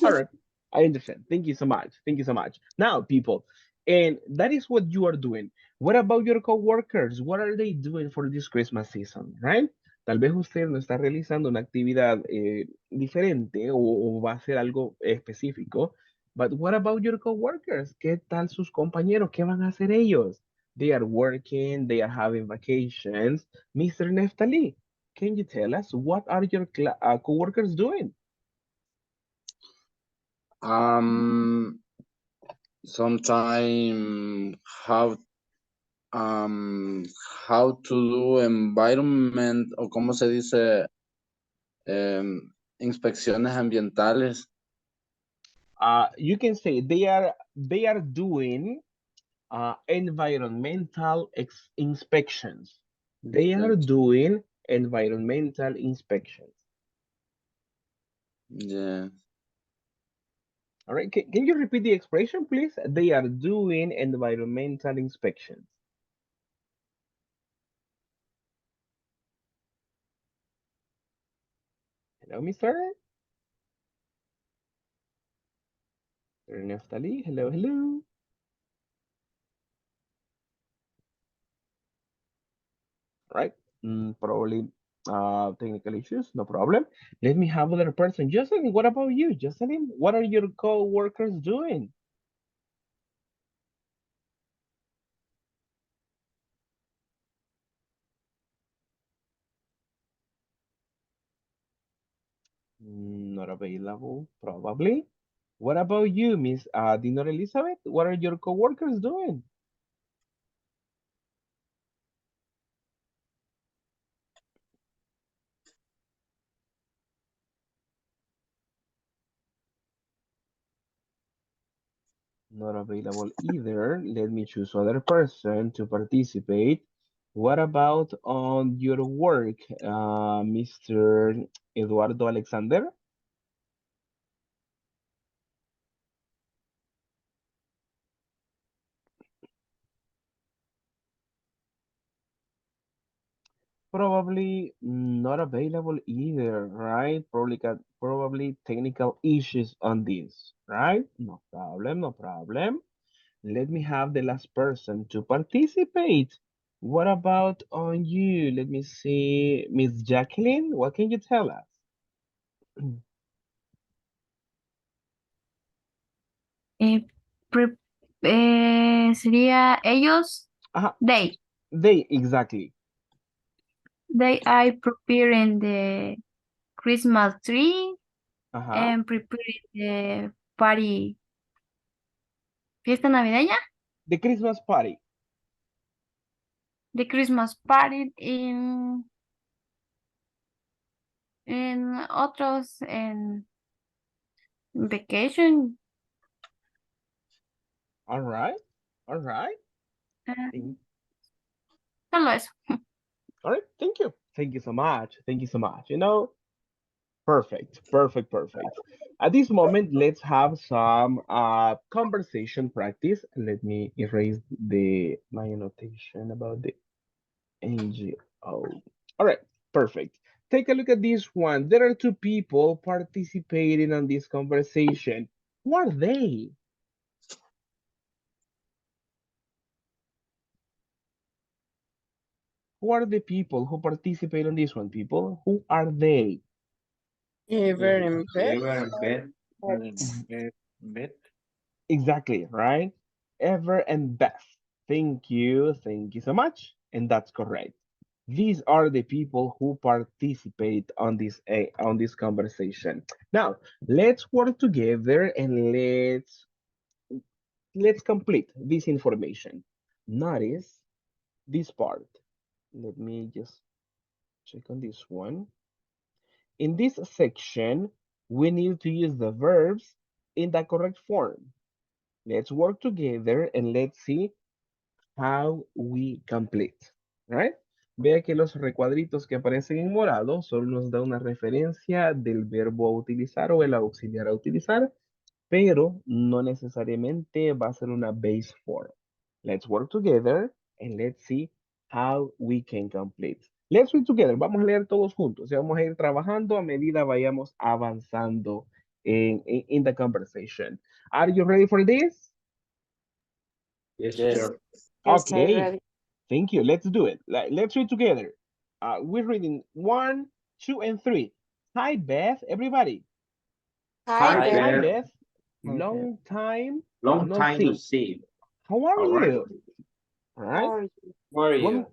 All right. I understand. Thank you so much. Thank you so much. Now, people, and that is what you are doing. What about your coworkers? What are they doing for this Christmas season, right? Tal vez usted no está realizando una actividad diferente o va a hacer algo específico. But what about your coworkers? ¿Qué tal sus compañeros? ¿Qué van a hacer ellos? They are working, they are having vacations. Mr. Neftali, can you tell us what are your coworkers doing? Sometime um, how to do environment, o cómo se dice, inspecciones ambientales. You can say they are doing environmental inspections. They are doing environmental inspections. Yeah. All right. Can you repeat the expression, please? They are doing environmental inspections. Hello, Mr. Neftali. Hello, hello. Right. Probably technical issues. No problem. Let me have another person. Jocelyn, what about you? Jocelyn, what are your co-workers doing? Not available, probably. What about you, Miss Dinor Elizabeth? What are your coworkers doing? Not available either. Let me choose other person to participate. What about on your work, Mr. Eduardo Alexander? Probably not available either, right? Probably technical issues on this, right? No problem, no problem. Let me have the last person to participate. What about on you? Let me see, Miss Jacqueline, what can you tell us? Eh, pre- sería ellos, Ajá, they exactly. are preparing the Christmas tree Ajá, and preparing the party, fiesta navideña, the Christmas party. the Christmas party en otros en vacation. All right, all right. eh, Solo eso. All right, thank you. Thank you so much. Thank you so much. Perfect, perfect, perfect. At this moment, let's have some conversation practice. Let me erase my annotation about the NGO. All right, perfect. Take a look at this one. There are two people participating on this conversation. Who are they? Who are the people who participate on this one, people? Who are they? Ever and Beth. Ever and Beth. Bet. Exactly, right? Ever and Beth. Thank you so much. And that's correct. These are the people who participate on this conversation. Now, let's work together and let's complete this information. Notice this part. Let me just check on this one. In this section, we need to use the verbs in the correct form. Let's work together and let's see how we complete. Right? Vea que los recuadritos que aparecen en morado solo nos da una referencia del verbo a utilizar o el auxiliar a utilizar, pero no necesariamente va a ser una base form. Let's work together and let's see how we can complete. Let's read together. Vamos a leer todos juntos y vamos a ir trabajando a medida vayamos avanzando in the conversation. Are you ready for this? Yes, Yes. sir. Yes, sir, Okay, ready. thank you. Let's do it. Let's read together. We're reading 1, 2, and 3. Hi, Beth, everybody. Hi, Hi, Beth. Hi, Beth. Beth. Long time Long no time no see. see. How are All right. you? All How right. are you? How are One, you?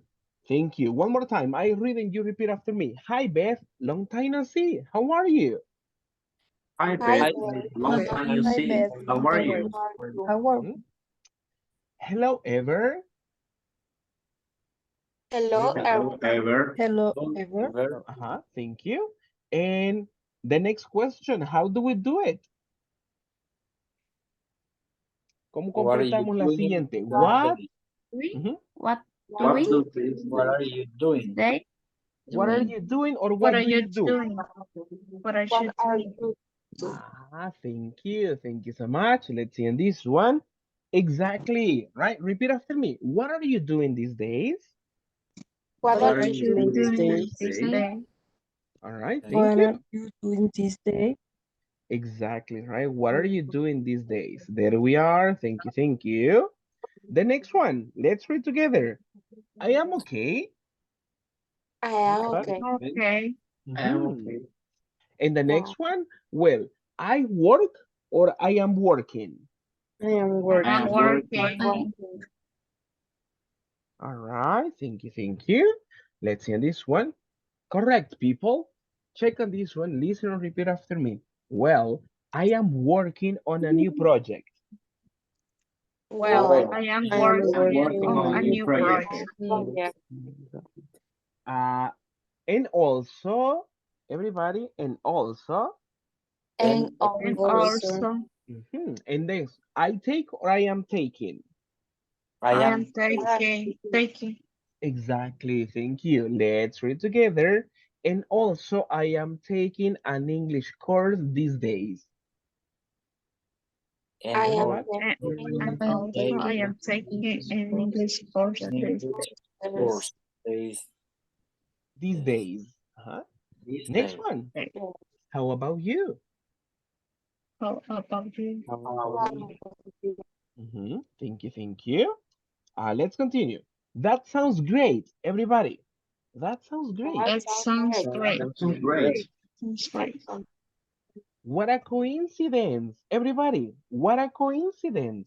thank you. One more time. I read and you repeat after me. Hi, Beth. Long time no see. How are you? Hi, Hi, Beth. Beth. Long Long time no Hi, see. Beth. How are time. you? How are you? How are Mhm. Hello, Ever. Hello, Hello, Ever. Hello, Ever. Thank you. And the next question, how do we do it? ¿Cómo What are you completamos la doing? siguiente? What? What What doing? do these What are days? you doing? They What are doing. you doing or What what are do you you do? doing? What are what you are doing? you doing? Thank you. Thank you so much. Let's see on this one. Exactly, right? Repeat after me. What are you doing these days? What What are What are are you you you doing doing these doing doing these days? this days? day? All right, thank What you. are you doing this day? Exactly, right? What are you doing these days? There we are. Thank you, thank you. The next one, let's read together. I am okay. I am Everybody? okay. Okay. I am Mhm. okay. And the Yeah. next one, well, I work or I am working. I am I working. am I am working. working. All right, thank you, thank you. Let's see on this one. Correct, people. Check on this one. Listen and repeat after me. Well, I am working on a new project. Well, Well, I am I am I'm working working on on a a new new project. project. yeah. Uh, and also, everybody, and also, And And Also, also, and then I take or I am taking. I I am am taking. Exactly, thank you. Let's read together. And also, I am taking an English course these days. I am Everybody? taking And also, I am taking an English course this day. course days These days. this Next day. one. Okay. How about you? How about you? How about you? Thank you, thank you. Let's continue. That sounds great, everybody. That sounds great. That That sounds sounds great. great. That sounds great. Sounds That great. sounds What a coincidence, everybody. What a coincidence.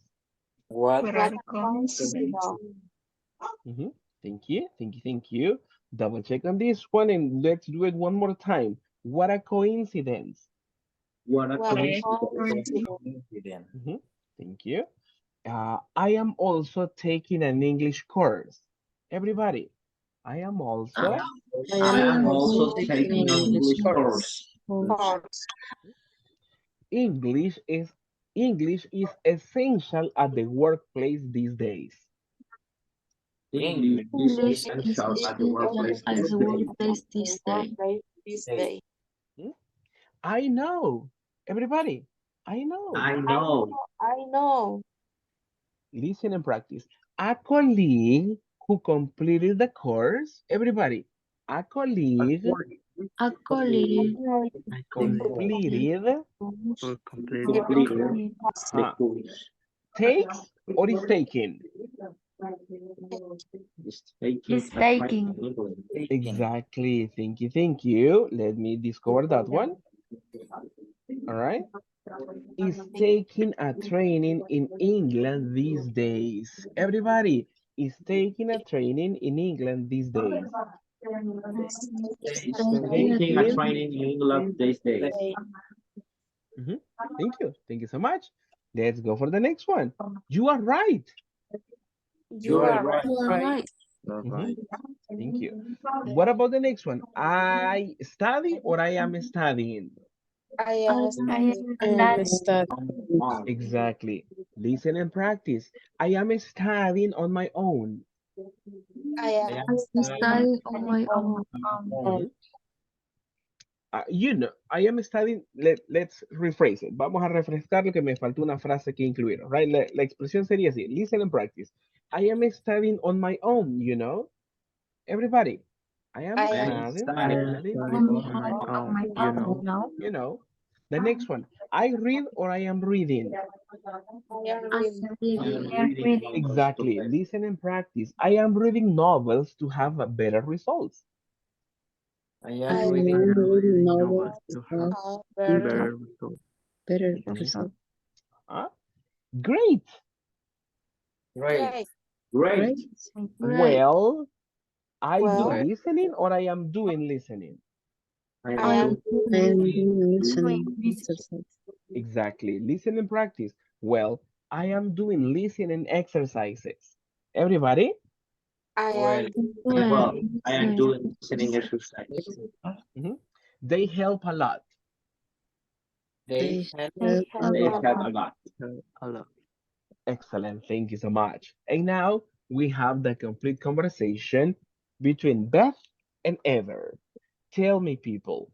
What? What are what the a coincidence? coincidence. Mhm. Thank you, thank you, thank you. Double check on this one and let's do it one more time. What a coincidence. What a What a What a coincidence. coincidence. Coincidence. Thank you. I am also taking an English course. Everybody, I am also. I I am am also also taking taking an an English English course. course. Course. English is English is essential at the workplace these days. English English is English is essential at the essential workplace at these the days. workplace this day. Workplace this day. day. Hmm? I know. Everybody, I know. I I know. know. I know. Listen and practice. A colleague who completed the course. Everybody, a colleague A colleague I completed Completed the uh, course. takes or is taking. Is taking is a training taking. in English. taking. Exactly. Thank you. Thank you. Let me discover that one. All right. Is taking a training in England these days. Everybody is taking a training in England these days. Is taking a taking a Taking. training in England these days. Mhm. Thank you. Thank you so much. Let's go for the next one. You are right. You You are are right. right. You are right. All Mhm. right. Thank you. What about the next one? I study or I am studying? I I am I studying. am Studying. Exactly. Listen and practice. I am studying on my own. I am studying study on my own. Mhm. You know, I am studying. Let's rephrase it. Vamos a refrescar lo que me faltó una frase que incluir. Right? La expresión sería así. Listen and practice. I am studying on my own, you know. Everybody. I am I I am am studying studying studying only, on on my on own, my you own, know. you know. you know. The next one. I read or I am reading. I am I'm reading. I am reading. I am reading reading. novels to Exactly. get Listen and practice. I am reading novels to have better results. I I am I am reading am reading novels novels to to have have better. better results. better Mhm. results. Ah, great. Great, Great. great. Great. Great. Well, I do Well, Well, listening or I am doing listening. I I am I am doing I am do. doing Doing listening this. exercise. Exactly. Listen and practice. Well, I am doing listening exercises. Everybody? I well. am Well, Doing I am listening. doing listening exercises. Mhm. They help a lot. They They help, They help a help they lot. a help lot. a lot. A lot. Excellent. Thank you so much. And now we have the complete conversation between Beth and Ever. Tell me, people,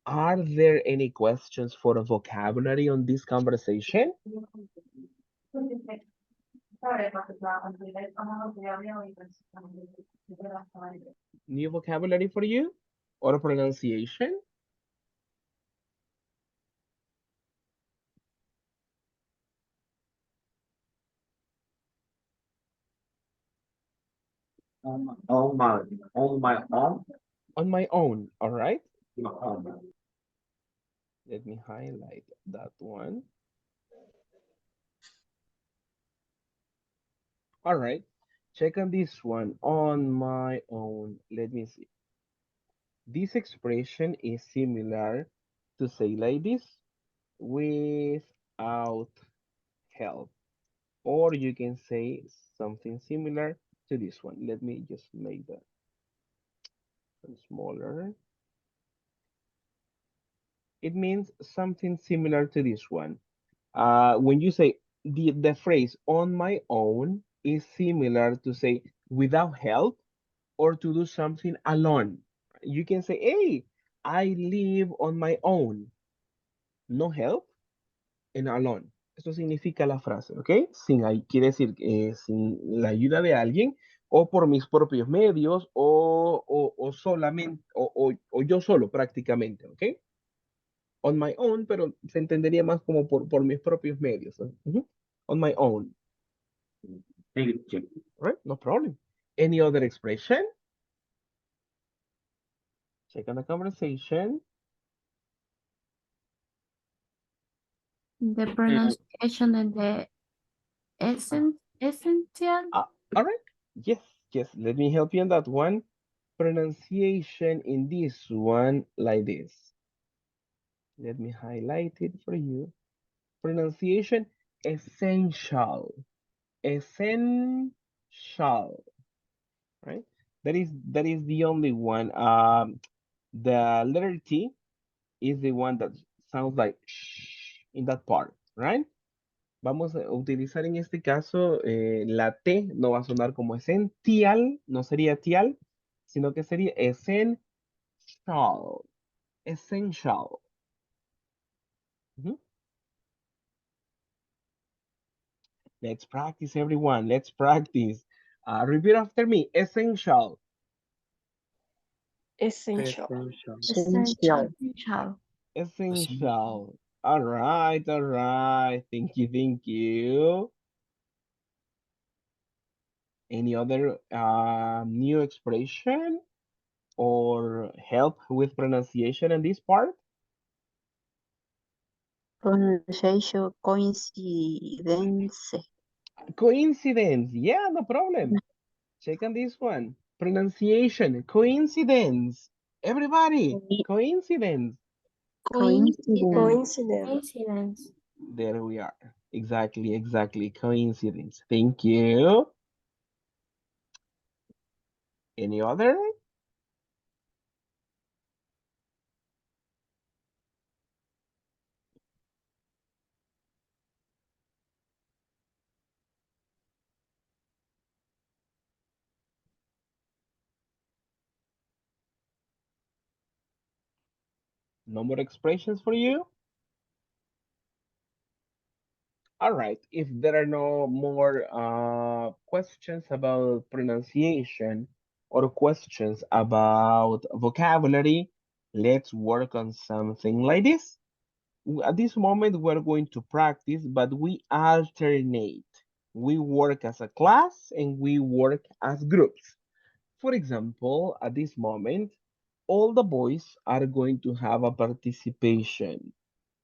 are there any questions for the vocabulary on this conversation? New vocabulary for you? Or pronunciation? On my, on my own, On my own, all right? my own. Let me highlight that one. All right. Check on this one. On my own. Let me see. This expression is similar to say like this, without help. Or you can say something similar to this one. Let me just make that one smaller. It means something similar to this one. When you say the phrase on my own is similar to say without help or to do something alone. You can say, hey, I live on my own. No help and alone. Eso significa la frase, ¿ok? Quiere decir sin la ayuda de alguien o por mis propios medios o solamente o yo solo prácticamente, ¿ok? On my own, pero se entendería más como por mis propios medios. Ujú. On my own. Thank you. Right? No problem. Any other expression? Check on the conversation. The And pronunciation and the essential. All right. Yes, yes. Let me help you on that one. Pronunciation in this one like this. Let me highlight it for you. Pronunciation essential. Essential. Right? That is the only one. The letter T is the one that sounds like sh in that part, right? Vamos a utilizar en este caso la T no va a sonar como essential, no sería tial, sino que sería essential. Essential. Mhm. Let's practice, everyone. Let's practice. Repeat after me. Essential. Essential. Essential. Essential. Essential. Essential. All right, all right. Thank you, thank you. Any other new expression or help with pronunciation in this part? Pronunciation coincidence. Coincidence. Yeah, no problem. Check on this one. Pronunciation. Coincidence. Everybody. Coincidence. Coincidence. Coincidence. There we are. Exactly, exactly. Coincidence. Thank you. Any other? No more expressions for you? All right, if there are no more questions about pronunciation or questions about vocabulary, let's work on something like this. At this moment, we're going to practice, but we alternate. We work as a class and we work as groups. For example, at this moment, all the boys are going to have a participation.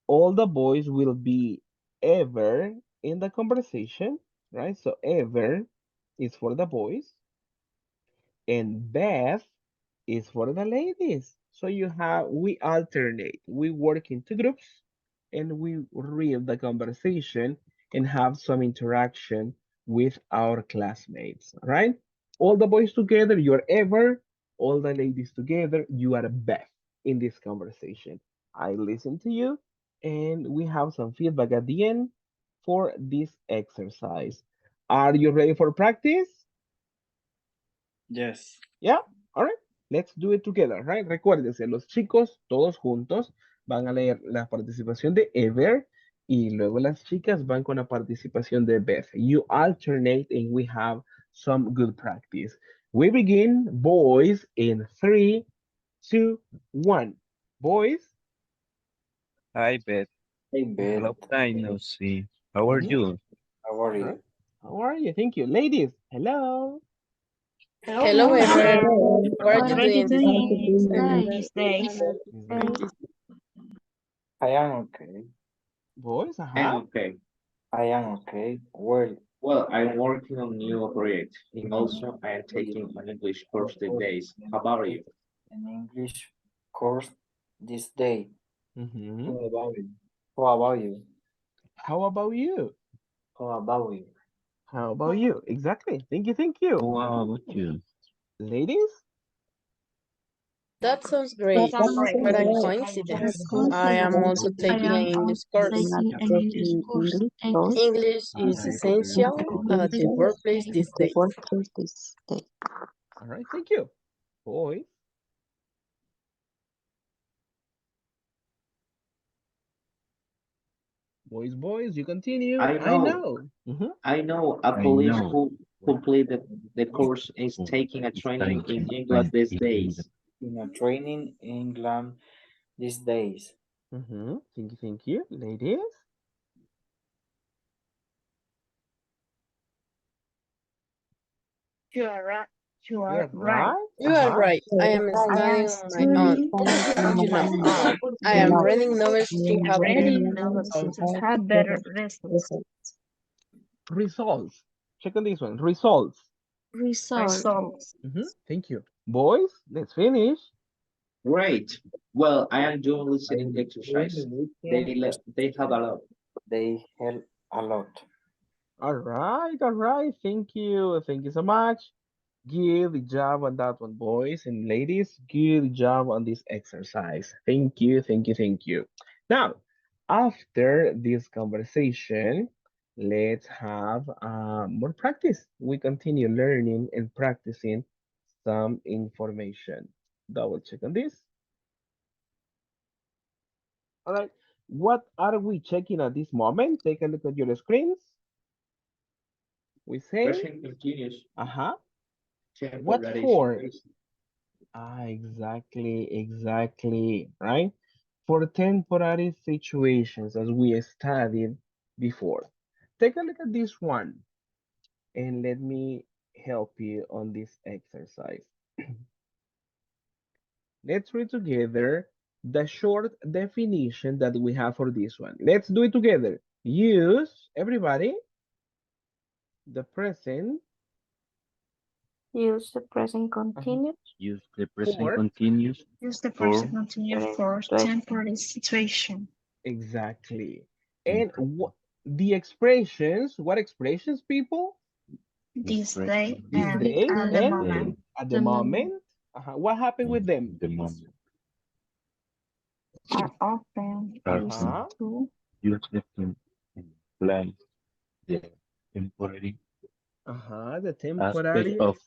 All the boys will be ever in the conversation, right? So ever is for the boys, and Beth is for the ladies. So we alternate, we work into groups, and we read the conversation and have some interaction with our classmates, all right? All the boys together, you're Ever. All the ladies together, you are Beth in this conversation. I listen to you, and we have some feedback at the end for this exercise. Are you ready for practice? Yes. Yeah, all right. Let's do it together, right? Recuérdense, los chicos todos juntos van a leer la participación de Ever y luego las chicas van con la participación de Beth. You alternate and we have some good practice. We begin, boys, in 3, 2, 1. Boys. Hi, Beth. Hey, Ben. Long time no see. How are Mhm. you? How are All you? right. How are you? Thank you. Ladies, hello. Hello, Ever. How are What you are you doing doing these days? These days. I am okay. Boys, I'm uh-huh. okay. I am okay. Well, Well, I'm working on new project, and also I am taking an English course these days. How about you? an English course this day. Mm-hmm. How about you? How about you? How about you? How about you? How about you? Exactly. Thank you. Thank you. How about you? Ladies? That sounds great. What a coincidence. I am also taking an English course. Taking an English course. English is essential at the workplace these days. All right. Thank you. Boys? Boys, you continue. I I know, know. Mm-hmm. I know a I police know. who completed the course is taking a It's training in taking English these days. In a training in England these days. Mm-hmm. Thank you. Ladies? You are right. You You're are right. right. You are Uh-huh. right. I am I am studying on my own. studying You know, on I am reading novels to have better reading novels results. to have better results. Results. Check on this one. Results. Results. Mm-hmm. Thank you. Boys, let's finish. Great. Well, I am doing listening During exercise. the weekend, They have a lot. they help a lot. All right. All right. Thank you. Thank you so much. Good job on that one, boys and ladies. Good job on this exercise. Thank you. Now, after this conversation, let's have more practice. We continue learning and practicing some information. Double check on this. All right. What are we checking at this moment? Take a look at your screens. We say, Present continuous uh-huh. What temporary for? situation. Exactly, right? For temporary situations, as we studied before. Take a look at this one, and let me help you on this exercise. Let's read together the short definition that we have for this one. Let's do it together. Use, everybody, the present Use the present continuous Use the present for continuous Use the for present continuous during for situation. temporary situation. exactly. And what the expressions, what expressions, people? This day These and days at the and moment. at the The moment moment. What happened with them? the moment are often are used Uh-huh. to used to imply the temporary The aspect temporary. of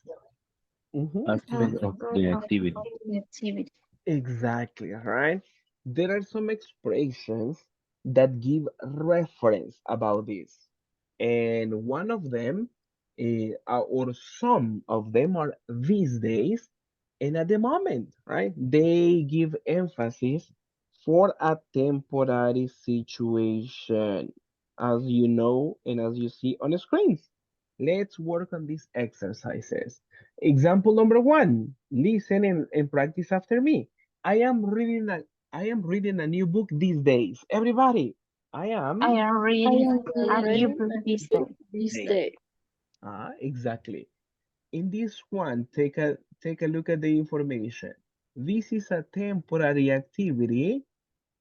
Mhm. aspect of the of activity. the activity. Exactly, right? There are some expressions that give reference about this. And one of them, or some of them are these days and at the moment, right? They give emphasis for a temporary situation, as you know and as you see on the screens. Let's work on these exercises. Example number one, listen and practice after me. I am reading a I am reading a new book these days. Everybody, I I am am I reading am a new reading book a this book day. this day. exactly. In this one, take a look at the information. This is a temporary activity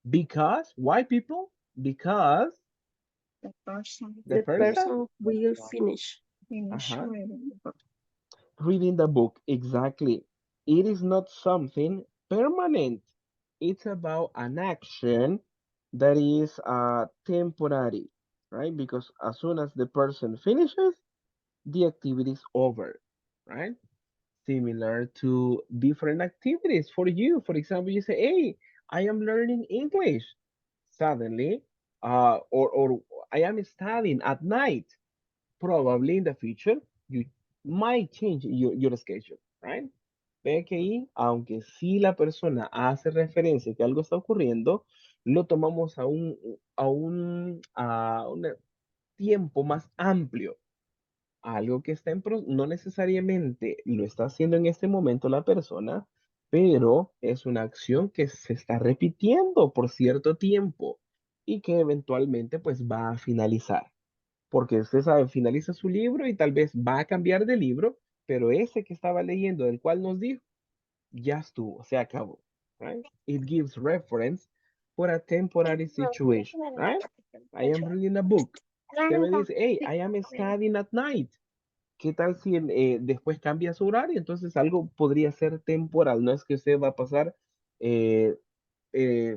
because why people? Because The person the The person person will finish. finish uh-huh, reading the book. reading the book. Exactly. It is not something permanent. It's about an action that is temporary, right? Because as soon as the person finishes, the activity is over, right? Similar to different activities for you. For example, you say, "Hey, I am learning English." Suddenly, or I am studying at night. Probably in the future, you might change your schedule, right? Ve que ahí, aunque sí la persona hace referencia que algo está ocurriendo, lo tomamos a un tiempo más amplio, algo que está no necesariamente lo está haciendo en este momento la persona, pero es una acción que se está repitiendo por cierto tiempo y que eventualmente pues va a finalizar. Porque usted sabe, finaliza su libro y tal vez va a cambiar de libro, pero ese que estaba leyendo, del cual nos dijo, ya estuvo, se acabó. Right? It gives reference for a temporary situation. Right? I am reading a book. Usted me dice, hey, I am studying at night. ¿Qué tal si después cambia su horario? Entonces algo podría ser temporal, no es que usted va a pasar eh,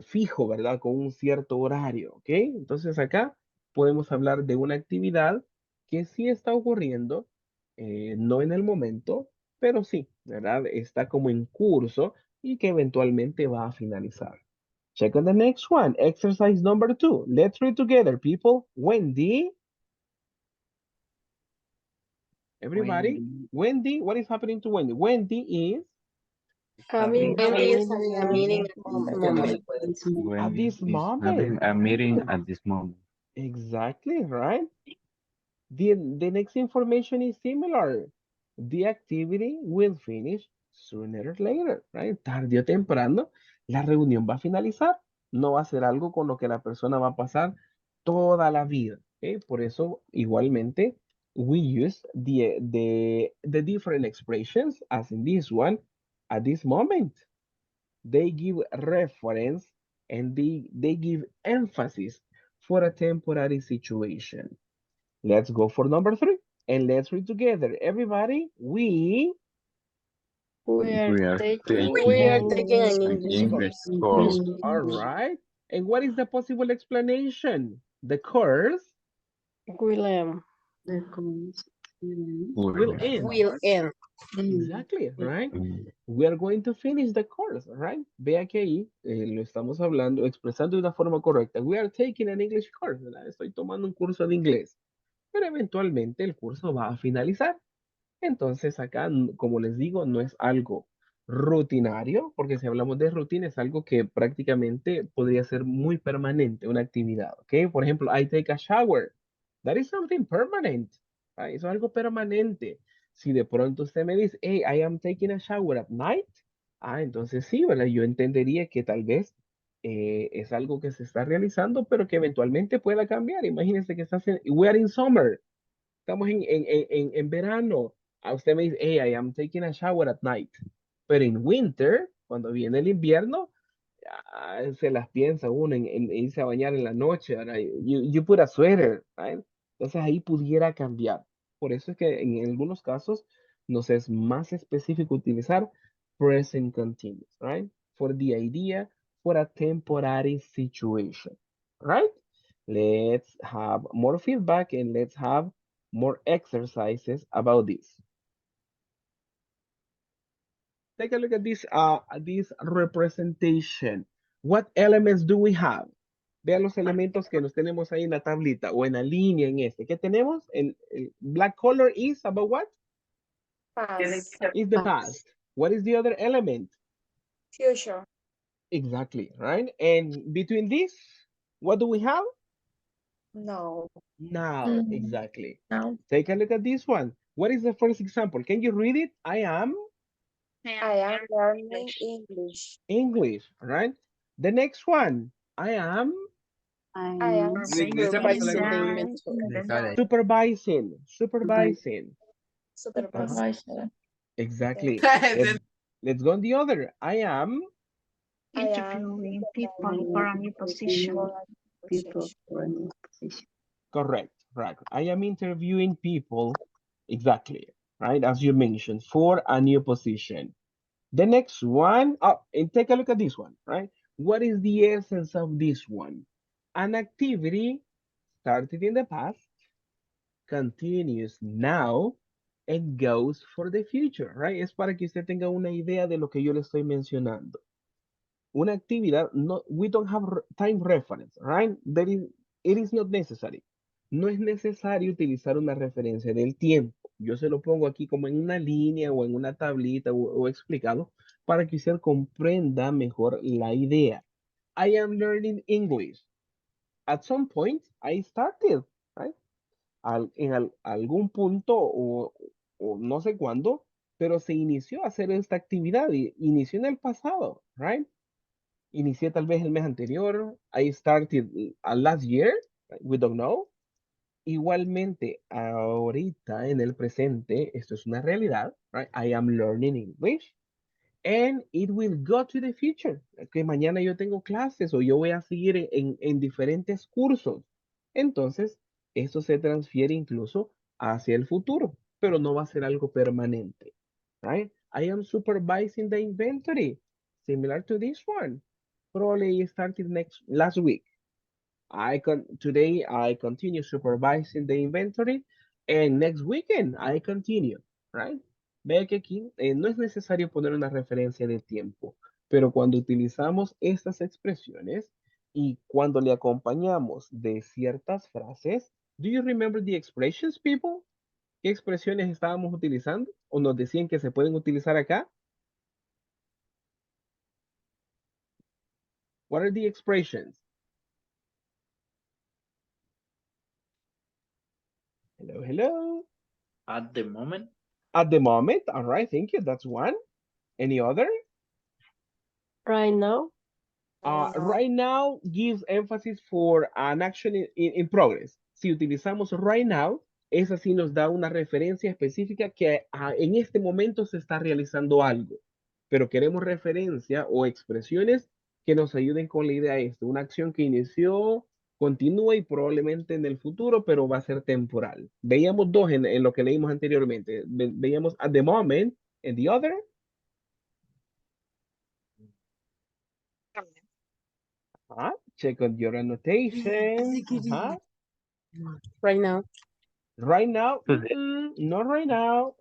fijo, ¿verdad? Con un cierto horario, ¿ok? Entonces acá podemos hablar de una actividad que sí está ocurriendo, no en el momento, pero sí, ¿verdad? Está como en curso y que eventualmente va a finalizar. Check on the next one, exercise number two. Let's read together, people. Wendy, everybody. Wendy, what is happening to Wendy? Wendy is Having a Wendy is meeting having a at meeting this at this moment. moment. at Wendy this is having moment. a meeting Mm, at this moment. exactly, right? The next information is similar. The activity will finish sooner or later, right? Tarde o temprano, la reunión va a finalizar. No va a ser algo con lo que la persona va a pasar toda la vida. ¿Ok? Por eso, igualmente, we use the different expressions, as in this one, at this moment. They give reference and they give emphasis for a temporary situation. Let's go for number three and let's read together. Everybody, We are We are taking taking we are taking an an English English course. course. all right. And what is the possible explanation? The course Will will Will end. will end. Exactly, right? um, We are going to finish the course, right? Vea que ahí lo estamos hablando, expresando de una forma correcta. We are taking an English course, ¿verdad? Estoy tomando un curso de inglés, pero eventualmente el curso va a finalizar. Entonces acá, como les digo, no es algo rutinario, porque si hablamos de rutina es algo que prácticamente podría ser muy permanente, una actividad, ¿ok? Por ejemplo, I take a shower. That is something permanent. Eso es algo permanente. Si de pronto usted me dice, hey, I am taking a shower at night, entonces sí, ¿verdad? Yo entendería que tal vez es algo que se está realizando, pero que eventualmente pueda cambiar. Imagínense que estás en, we are in summer. Estamos en verano. A usted me dice, hey, I am taking a shower at night. Pero en winter, cuando viene el invierno, se las piensa uno en irse a bañar en la noche. ¿Verdad? You put a sweater, right? Entonces ahí pudiera cambiar. Por eso es que en algunos casos nos es más específico utilizar present continuous, right? For the idea, for a temporary situation, right? Let's have more feedback and let's have more exercises about this. Take a look at this representation. What elements do we have? Vean los elementos que nos tenemos ahí en la tablita o en la línea en este. ¿Qué tenemos? El black color is about what? Past. Is the past. What is the other element? Future. Exactly, right? And between these, what do we have? No. Now, exactly. Now. Take a look at this one. What is the first example? Can you read it? I am I am learning English. English, right? The next one, I am I am Supervising the supervising inventory. supervising, supervising. Uh-huh. Supervisor. Exactly. Let's go on the other. I am interviewing people for a new position. correct, right. I am interviewing people, exactly, right, as you mentioned, for a new position. The next one, oh, and take a look at this one, right? What is the essence of this one? An activity started in the past, continues now, and goes for the future, right? Es para que usted tenga una idea de lo que yo le estoy mencionando. Una actividad, no, we don't have time reference, right? It is not necessary. No es necesario utilizar una referencia del tiempo. Yo se lo pongo aquí como en una línea o en una tablita o explicado para que usted comprenda mejor la idea. I am learning English. At some point, I started, right? Algún punto o no sé cuándo, pero se inició a hacer esta actividad y inició en el pasado, right? Inicié tal vez el mes anterior. I started last year. We don't know. Igualmente, ahorita en el presente, esto es una realidad. Right? I am learning English. And it will go to the future. Que mañana yo tengo clases o yo voy a seguir en diferentes cursos. Entonces, esto se transfiere incluso hacia el futuro, pero no va a ser algo permanente. Right? I am supervising the inventory. Similar to this one. Probably started last week. Today I continue supervising the inventory and next weekend I continue, right? Ve que aquí no es necesario poner una referencia de tiempo, pero cuando utilizamos estas expresiones y cuando le acompañamos de ciertas frases, do you remember the expressions, people? ¿Qué expresiones estábamos utilizando o nos decían que se pueden utilizar acá? What are the expressions? Hello, hello. At the moment. At the moment, all right, thank you. That's one. Any other? Right now. Right now gives emphasis for an action in progress. Si utilizamos right now, esa sí nos da una referencia específica que en este momento se está realizando algo. Pero queremos referencia o expresiones que nos ayuden con la idea de esto. Una acción que inició, continúa y probablemente en el futuro, pero va a ser temporal. Veíamos dos en lo que leímos anteriormente. Veíamos at the moment and the other. Check on your annotation. Right now. Right now, Today. not right now.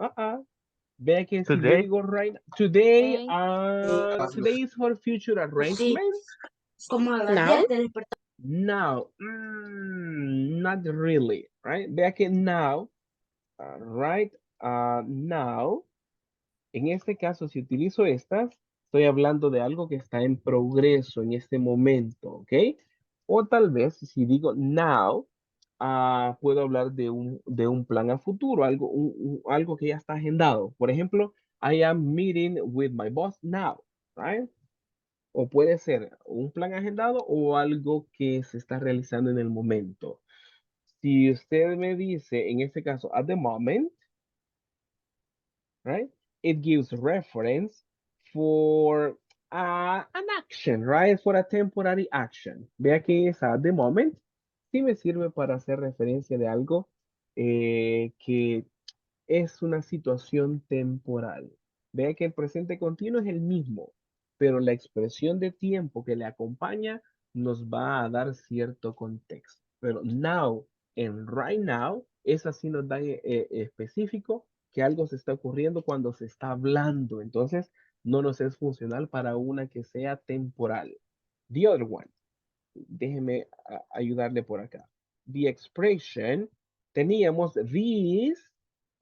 Vea que si yo Today. digo right today, Okay. today is for future arrangements. Como a las Now? 10 te despertamos. Now, not really, right? Vea que now, right, now, en este caso, si utilizo estas, estoy hablando de algo que está en progreso en este momento, ¿ok? O tal vez si digo now, puedo hablar de un plan a futuro, algo que ya está agendado. Por ejemplo, I am meeting with my boss now, right? O puede ser un plan agendado o algo que se está realizando en el momento. Si usted me dice, en este caso, at the moment, right? It gives reference for an action, right? For a temporary action. Vea que es at the moment. Sí me sirve para hacer referencia de algo que es una situación temporal. Vea que el presente continuo es el mismo, pero la expresión de tiempo que le acompaña nos va a dar cierto contexto. Pero now, en right now, es así nos da específico que algo se está ocurriendo cuando se está hablando. Entonces, no nos es funcional para una que sea temporal. The other one, déjeme ayudarle por acá. The expression, teníamos these.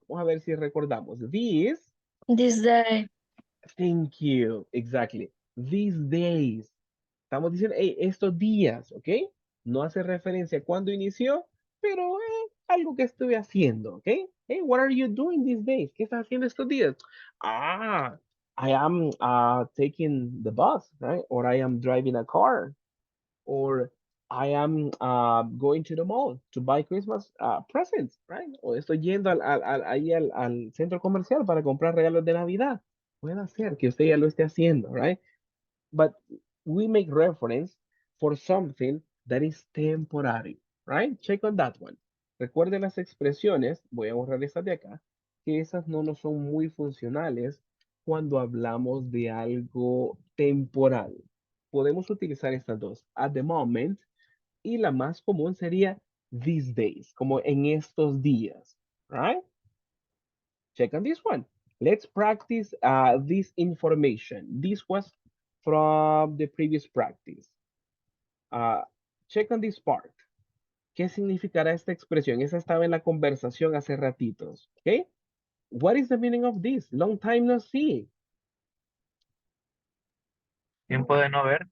Vamos a ver si recordamos. These, This day. thank you, exactly. These days. Estamos diciendo, hey, estos días, ¿ok? No hace referencia a cuándo inició, pero algo que estuve haciendo, ¿ok? Hey, what are you doing these days? ¿Qué estás haciendo estos días? Ah, I am taking the bus, right? Or I am driving a car. Or I am going to the mall to buy Christmas presents, right? O estoy yendo ahí al centro comercial para comprar regalos de Navidad. Puede ser que usted ya lo esté haciendo, right? But we make reference for something that is temporary, right? Check on that one. Recuerden las expresiones, voy a borrar estas de acá, que esas no nos son muy funcionales cuando hablamos de algo temporal. Podemos utilizar estas dos, at the moment, y la más común sería these days, como en estos días, right? Check on this one. Let's practice this information. This was from the previous practice. Check on this part. ¿Qué significará esta expresión? Esa estaba en la conversación hace ratitos. Okay? What is the meaning of this? Long time no see. Tiempo de no ver.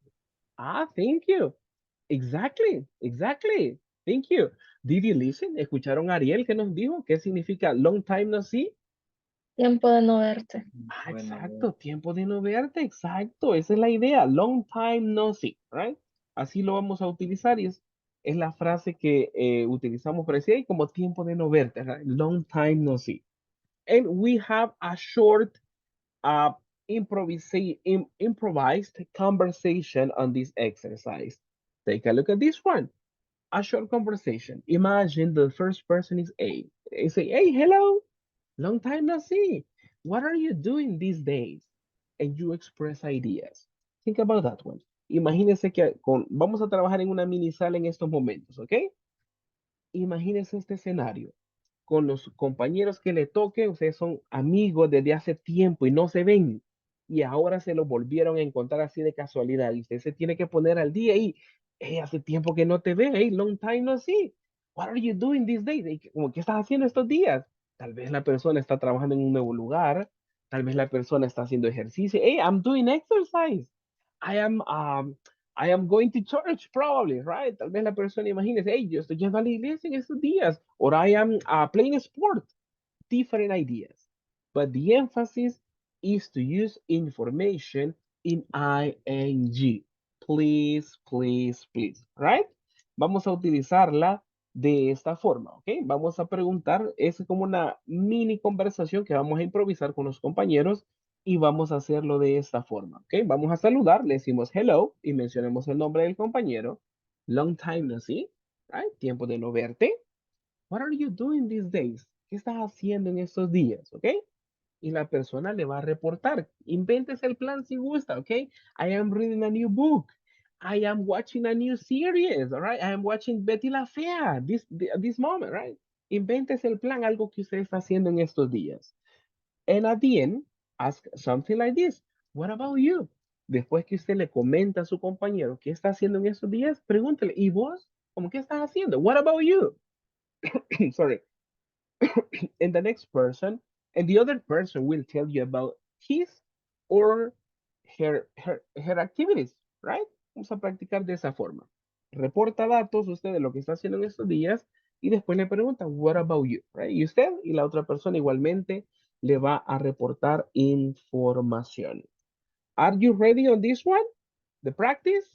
Thank you. Exactly, exactly. Thank you. Did you listen? ¿Escucharon a Ariel que nos dijo qué significa long time no see? Tiempo de no verte. Exacto, tiempo de no verte, exacto, esa es la idea, long time no see, right? Así lo vamos a utilizar y es la frase que utilizamos para decir, "Hey, como tiempo de no verte, right? Long time no see." And we have a short uh, improvised conversation on this exercise. Take a look at this one. A short conversation. Imagine the first person is A. They say, hey, hello, long time no see. What are you doing these days? And you express ideas. Think about that one. Imagínense que vamos a trabajar en una mini sala en estos momentos, ¿ok? Imagínense este escenario con los compañeros que le toque, ustedes son amigos desde hace tiempo y no se ven, y ahora se los volvieron a encontrar así de casualidad, y usted se tiene que poner al día y, hey, hace tiempo que no te ve, hey, long time no see, what are you doing these days? Y como, ¿qué estás haciendo estos días? Tal vez la persona está trabajando en un nuevo lugar, tal vez la persona está haciendo ejercicio, hey, I'm doing exercise, I am, um, I am going to church probably, right? Tal vez la persona imagínese, hey, yo estoy yendo a la iglesia en estos días, or I am playing sport, different ideas. But the emphasis is to use information in ing. Please, please, please, right? Vamos a utilizarla de esta forma, ¿ok? Vamos a preguntar, es como una mini conversación que vamos a improvisar con los compañeros y vamos a hacerlo de esta forma, ¿ok? Vamos a saludar, le decimos hello y mencionemos el nombre del compañero. Long time no see, right? Tiempo de no verte. What are you doing these days? ¿Qué estás haciendo en estos días? ¿Ok? Y la persona le va a reportar. Inventes el plan si gusta, ¿ok? I am reading a new book. I am watching a new series, all right? I am watching Betty la Fea this moment, right? Inventes el plan, algo que usted está haciendo en estos días. And at the end, ask something like this. What about you? Después que usted le comenta a su compañero qué está haciendo en estos días, pregúntele, ¿y vos? ¿Cómo qué estás haciendo? What about you? Sorry. And the next person, and the other person will tell you about his or her activities, right? Vamos a practicar de esa forma. Reporta datos usted de lo que está haciendo en estos días y después le pregunta, what about you, right? Y usted y la otra persona igualmente le va a reportar información. Are you ready on this one? The practice?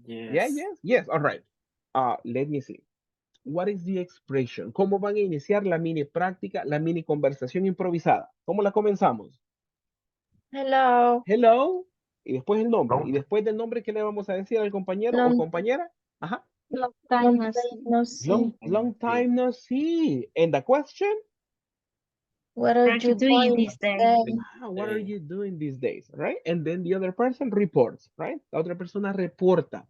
Yeah, Yes. yes, yes. All right. Let me see. What is the expression? ¿Cómo van a iniciar la mini práctica, la mini conversación improvisada? ¿Cómo la comenzamos? Hello. Hello. Y después el nombre. Long, Y después del nombre, ¿qué le vamos a decir al compañero o Long, compañera? Ajá. Long time no see. Long time no see. And the question? What are What are you you doing doing these these days? days? What are you doing these days, right? And then the other person reports, right? La otra persona reporta.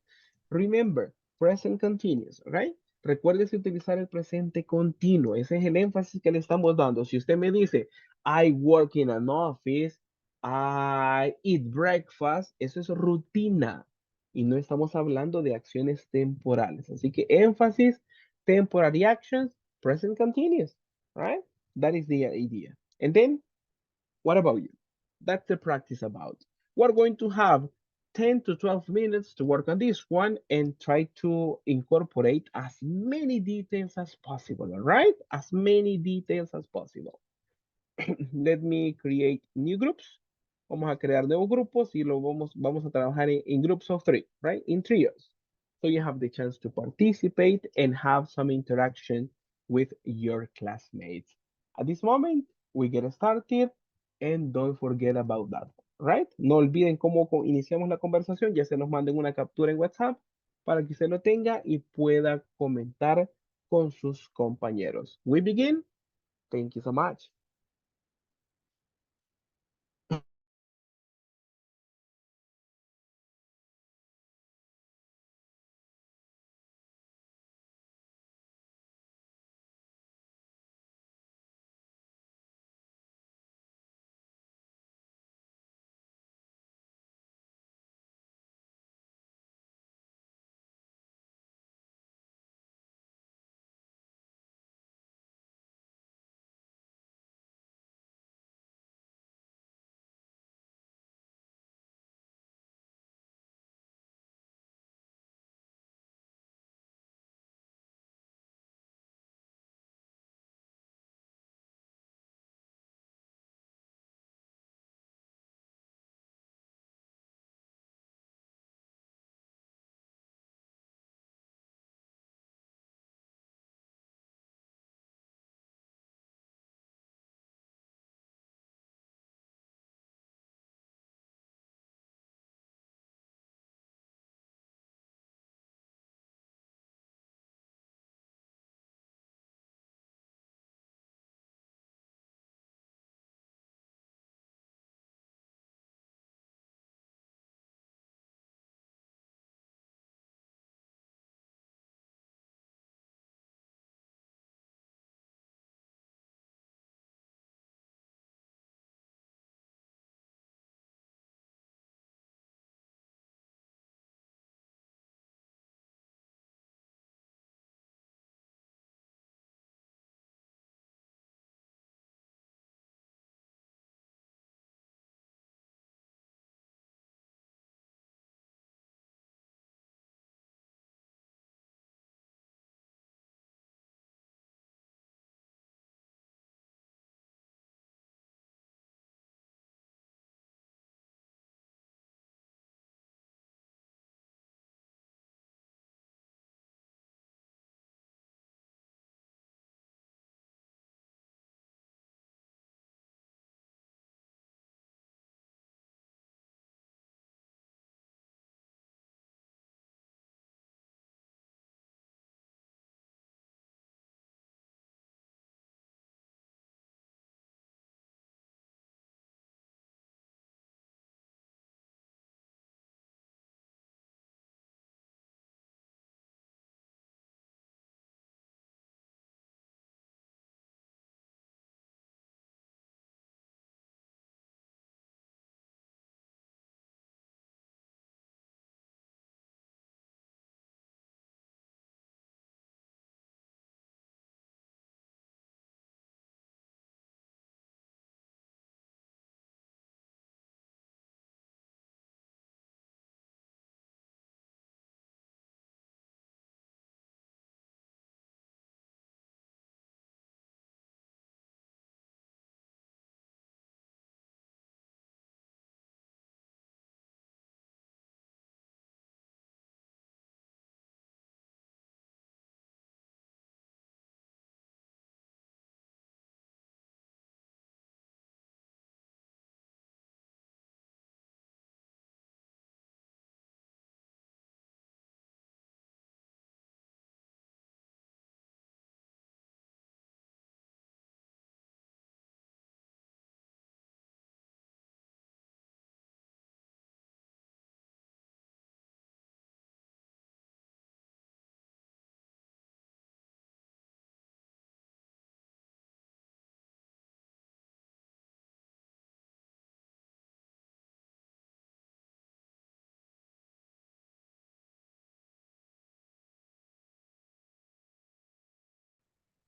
Remember, present continuous, right? Recuérdese utilizar el presente continuo. Ese es el énfasis que le estamos dando. Si usted me dice, I work in an office, I eat breakfast, eso es rutina. Y no estamos hablando de acciones temporales. Así que énfasis, temporary actions, present continuous, right? That is the idea. And then, what about you? That's the practice about. We're going to have 10 to 12 minutes to work on this one and try to incorporate as many details as possible, all right? As many details as possible. Let me create new groups. Vamos a crear nuevos grupos y vamos a trabajar in groups of three, right? In trios. So you have the chance to participate and have some interaction with your classmates. At this moment, we get started and don't forget about that, right? No olviden cómo iniciamos la conversación, ya se nos manden una captura en WhatsApp para que usted lo tenga y pueda comentar con sus compañeros. We begin. Thank you so much.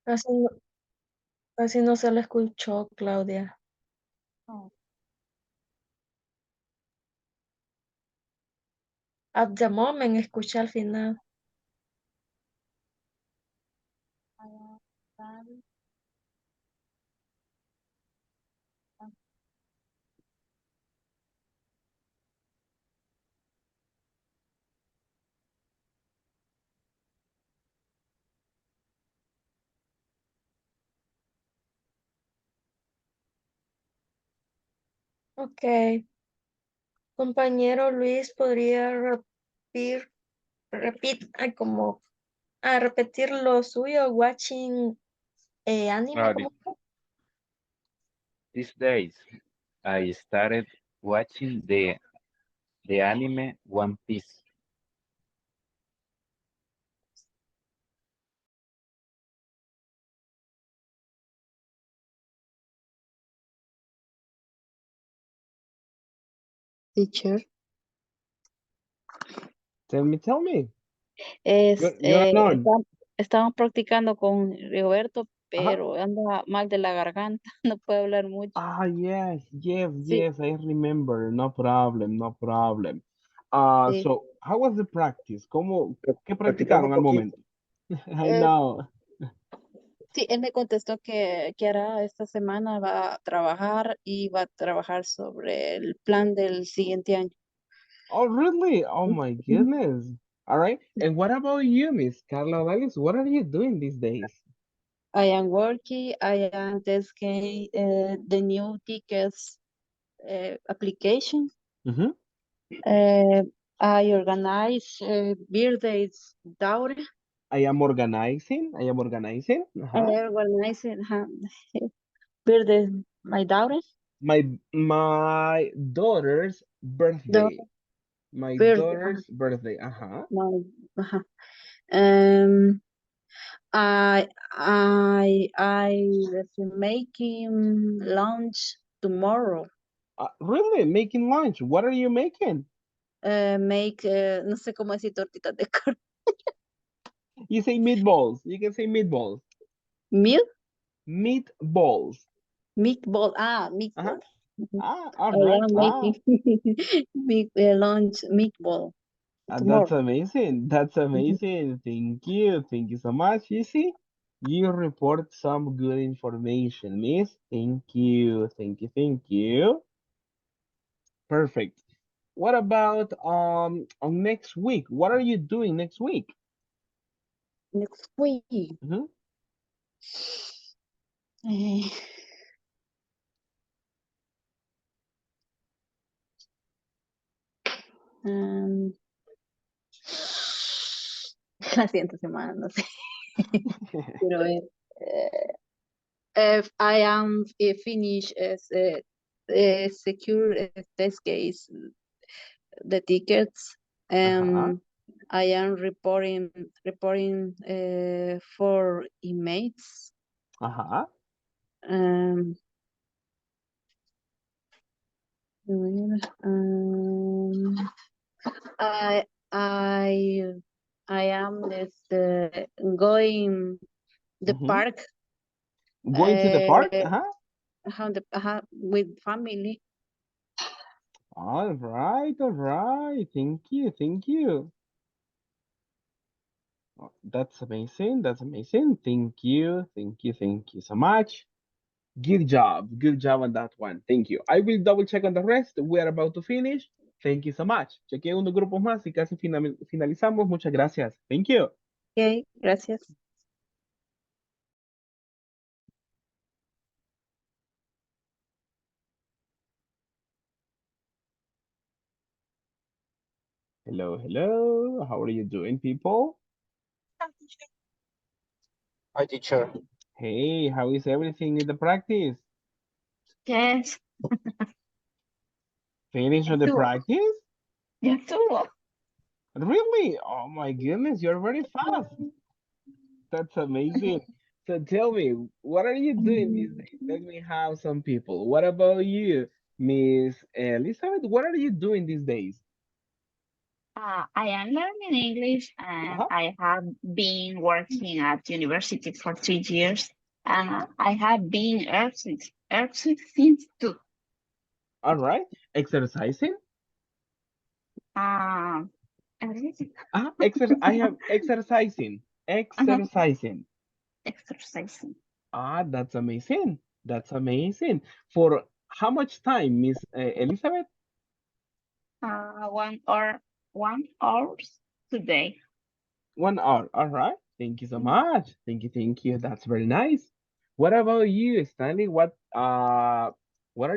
Casi no, casi no se le escuchó, Claudia. Oh, At the moment, escuché al final. I am studying. Ok. Compañero Luis, ¿podría repetir lo suyo? Watching anime, Alrighty. ¿cómo fue? These days, I started watching the anime One Piece. Teacher. Tell me. Es, You're alone. Estamos practicando con Roberto, Uh-huh. pero anda mal de la garganta, no puede hablar mucho. Ah, Sí, yes, I remember. No problem, no problem. sí. So, how was the practice? ¿Qué Practicando un practicaron al poquito. momento? I Eh, know. sí, él me contestó que hará esta semana, va a trabajar y va a trabajar sobre el plan del siguiente año. Oh, really? Oh my Ujú. goodness. All right. And what about you, Miss Carla Valis? What are you doing these days? I am working, I am testing the new tickets application. Mm-hmm. Uh, I organize birthdays daughter. I am organizing. I am organizing. I Uh-huh. organize birthday my daughter. My daughter's The birthday. My birthday. daughter's birthday. Uh-huh. My, uh, um, I was making lunch tomorrow. Really? Making lunch. What are you making? Make no sé cómo decir tortitas de carne. You say meatballs. You can say meatballs. Milk Meatballs. meatball. Uh-huh. Meatball. Mhm. All I right. am making lunch meatball That's tomorrow. amazing. That's Mhm. amazing. Thank you. Thank you so much. You see, you report some good information, miss. Thank you. Thank you. Thank you. Perfect. What about on next week? What are you doing next week? Next week. Mhm. Eh, um, la siguiente semana, no sé. Quiero ver. If I am finished as secure test case, the tickets, Uh-huh. I am reporting for emails. Uh-huh. Um, um, I I I am this going the Hmm. park Going to the park? uh, Uh-huh. with family. All right, all right. Thank you, thank you. Oh, that's amazing. That's amazing. Thank you so much. Good job on that one. Thank you. I will double check on the rest. We are about to finish. Thank you so much. Chequeé unos grupos más y casi finalizamos. Muchas gracias. Thank you. Ok, gracias. Hello, hello. How are you doing, people? Hi, teacher. Hey, how is everything in the practice? Yes, Finish ya on the estuvo, practice? ya estuvo. Really? Oh my goodness, you're very fast. That's amazing. So tell me, what are you doing these days? Let me have some people. What about you, Miss Elizabeth? What are you doing these days? I am learning English and Uh-huh. I have been working at university for 3 years. And I have been earthquake since two. All right. Exercising? Uh, I have exercising. uh-huh, Exercising. exercising. That's amazing. That's amazing. For how much time, Miss Elizabeth? 1 hour today. 1 hour. All right. Thank you so much. Thank you. Thank you. That's very nice. What about you, Stanley? What are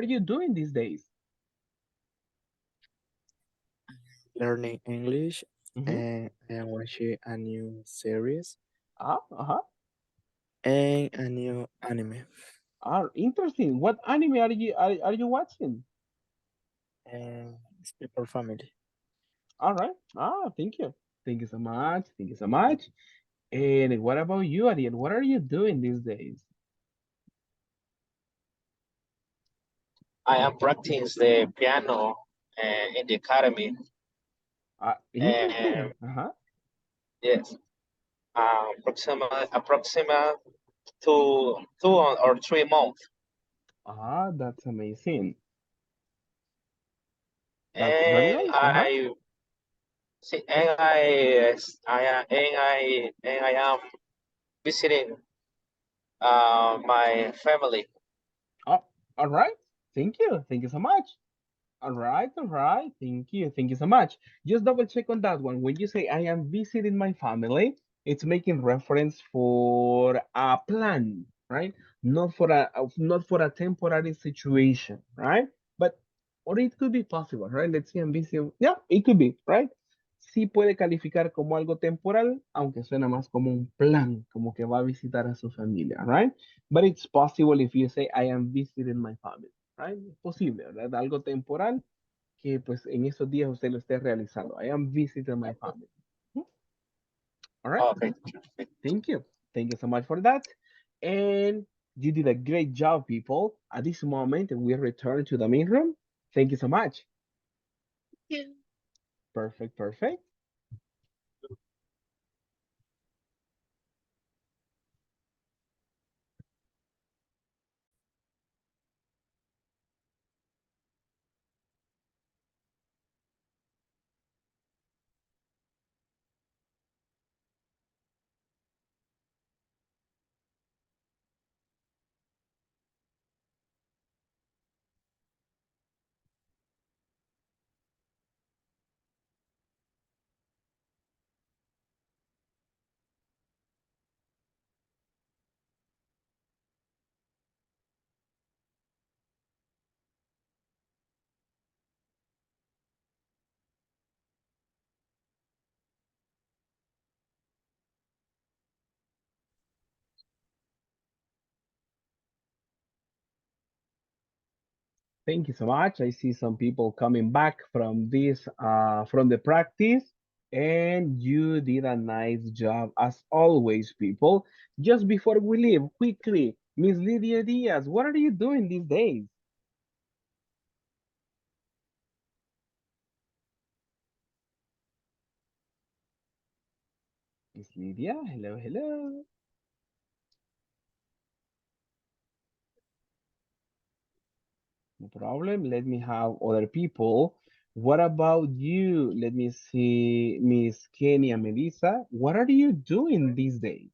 you doing these days? Learning English, Mm-hmm. and I am watching a new series Uh-huh. and a new anime. Interesting. What anime are you watching? And it's People Family. All right. Thank you. Thank you so much. Thank you so much. And what about you, Ariel? What are you doing these days? I am practicing the piano in the academy. And Interesting. Uh-huh. yes, approximate 2 or 3 months. That's amazing. That's very And nice. Uh-huh. I am visiting my family. Oh, all right. Thank you. Thank you so much. All right, all right. Thank you. Thank you so much. Just double check on that one. When you say I am visiting my family, it's making reference for a plan, right? Not for a temporary situation, right? But or it could be possible, right? Let's say I'm visiting. Yeah, it could be, right? Sí puede calificar como algo temporal, aunque suena más como un plan, como que va a visitar a su familia, right? But it's possible if you say I am visiting my family. Right? Es posible, ¿verdad? Algo temporal que pues en esos días usted lo esté realizando. I am visiting my family. Hmm. All right. Okay. Thank you. Thank you so much for that. And you did a great job, people. At this moment, we return to the main room. Thank you so much. Perfect, perfect. Thank you so much. I see some people coming back from from the practice, and you did a nice job as always, people. Just before we leave, quickly, Miss Lydia Diaz, what are you doing these days? Miss Lydia, hello, hello. No problem. Let me have other people. What about you? Let me see, Miss Kenya Melissa. What are you doing these days?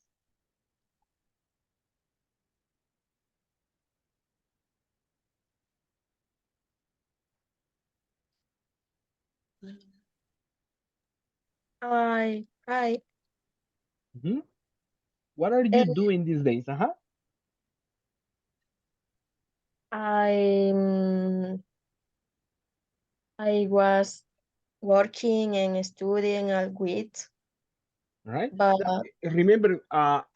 I Mhm. What are you eh, doing these days? Uh-huh. I I was working and studying a bit, Right? but Remember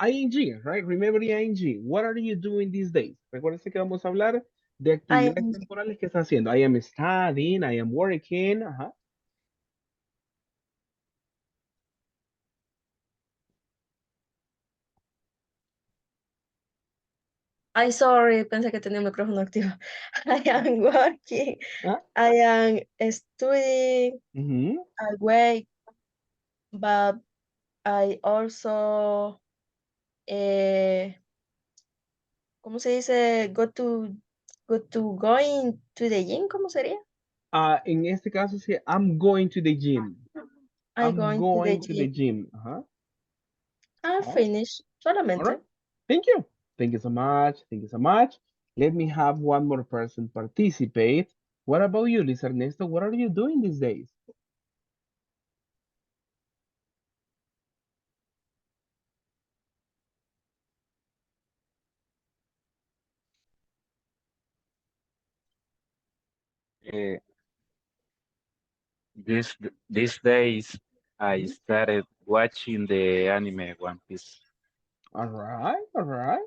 ing, right? Remember the ing. What are you doing these days? Recuérdense que vamos a hablar de I actividades temporales que está haciendo. I am studying, I am working. Ajá. I sorry, pensé que tenía el micrófono activo. I am working. Ah, I am studying. mhm. I wait, but I also, ¿cómo se dice? Going to the gym, ¿cómo sería? En este caso sí, I'm going to the gym. I I'm going to the going to the gym. gym. Ajá. I All finish right. solamente. Thank you. Thank you so much. Thank you so much. Let me have one more person participate. What about you, Luis Ernesto? What are you doing these days? Uh, these days, I Mhm. started watching the anime One Piece. All right. All right.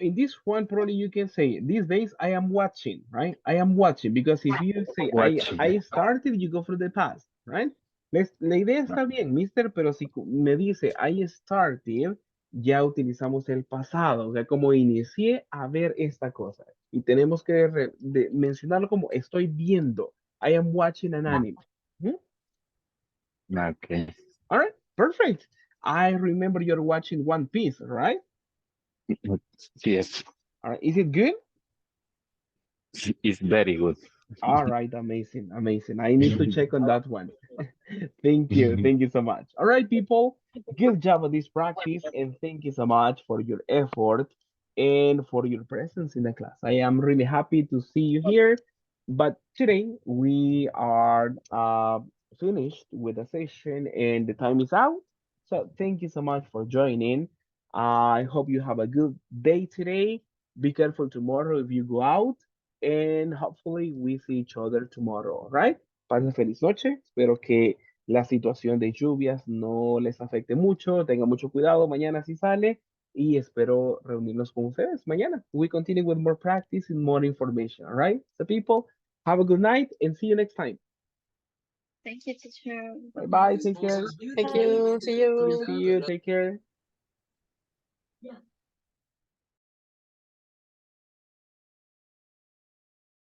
In this one, probably you can say these days I am watching, right? I am watching because if you say Watching. I started, you go for the past, right? La idea está bien, mister, pero si me dice I started, ya utilizamos el pasado, o sea, como inicié a ver esta cosa. Y tenemos que mencionarlo como estoy viendo. I am watching an anime. ¿Mm? Okay. All right, perfect. I remember you're watching One Piece, right? Yes, All right, is it good? it's very good. All right, amazing, amazing. I need to check on that one. Thank you so much. All right, people, good job on this practice, and thank you so much for your effort and for your presence in the class. I am really happy to see you here. But today we are finished with the session, and the time is out. So thank you so much for joining. I hope you have a good day today. Be careful tomorrow if you go out, and hopefully we see each other tomorrow, right? Pasen feliz noche. Espero que la situación de lluvias no les afecte mucho. Tengan mucho cuidado mañana si sale y espero reunirnos con ustedes mañana. We continue with more practice and more information, all right? So people, have a good night and see you next time. Thank you, teacher. Bye bye. Take care. Thank you. See you. See you. Take care.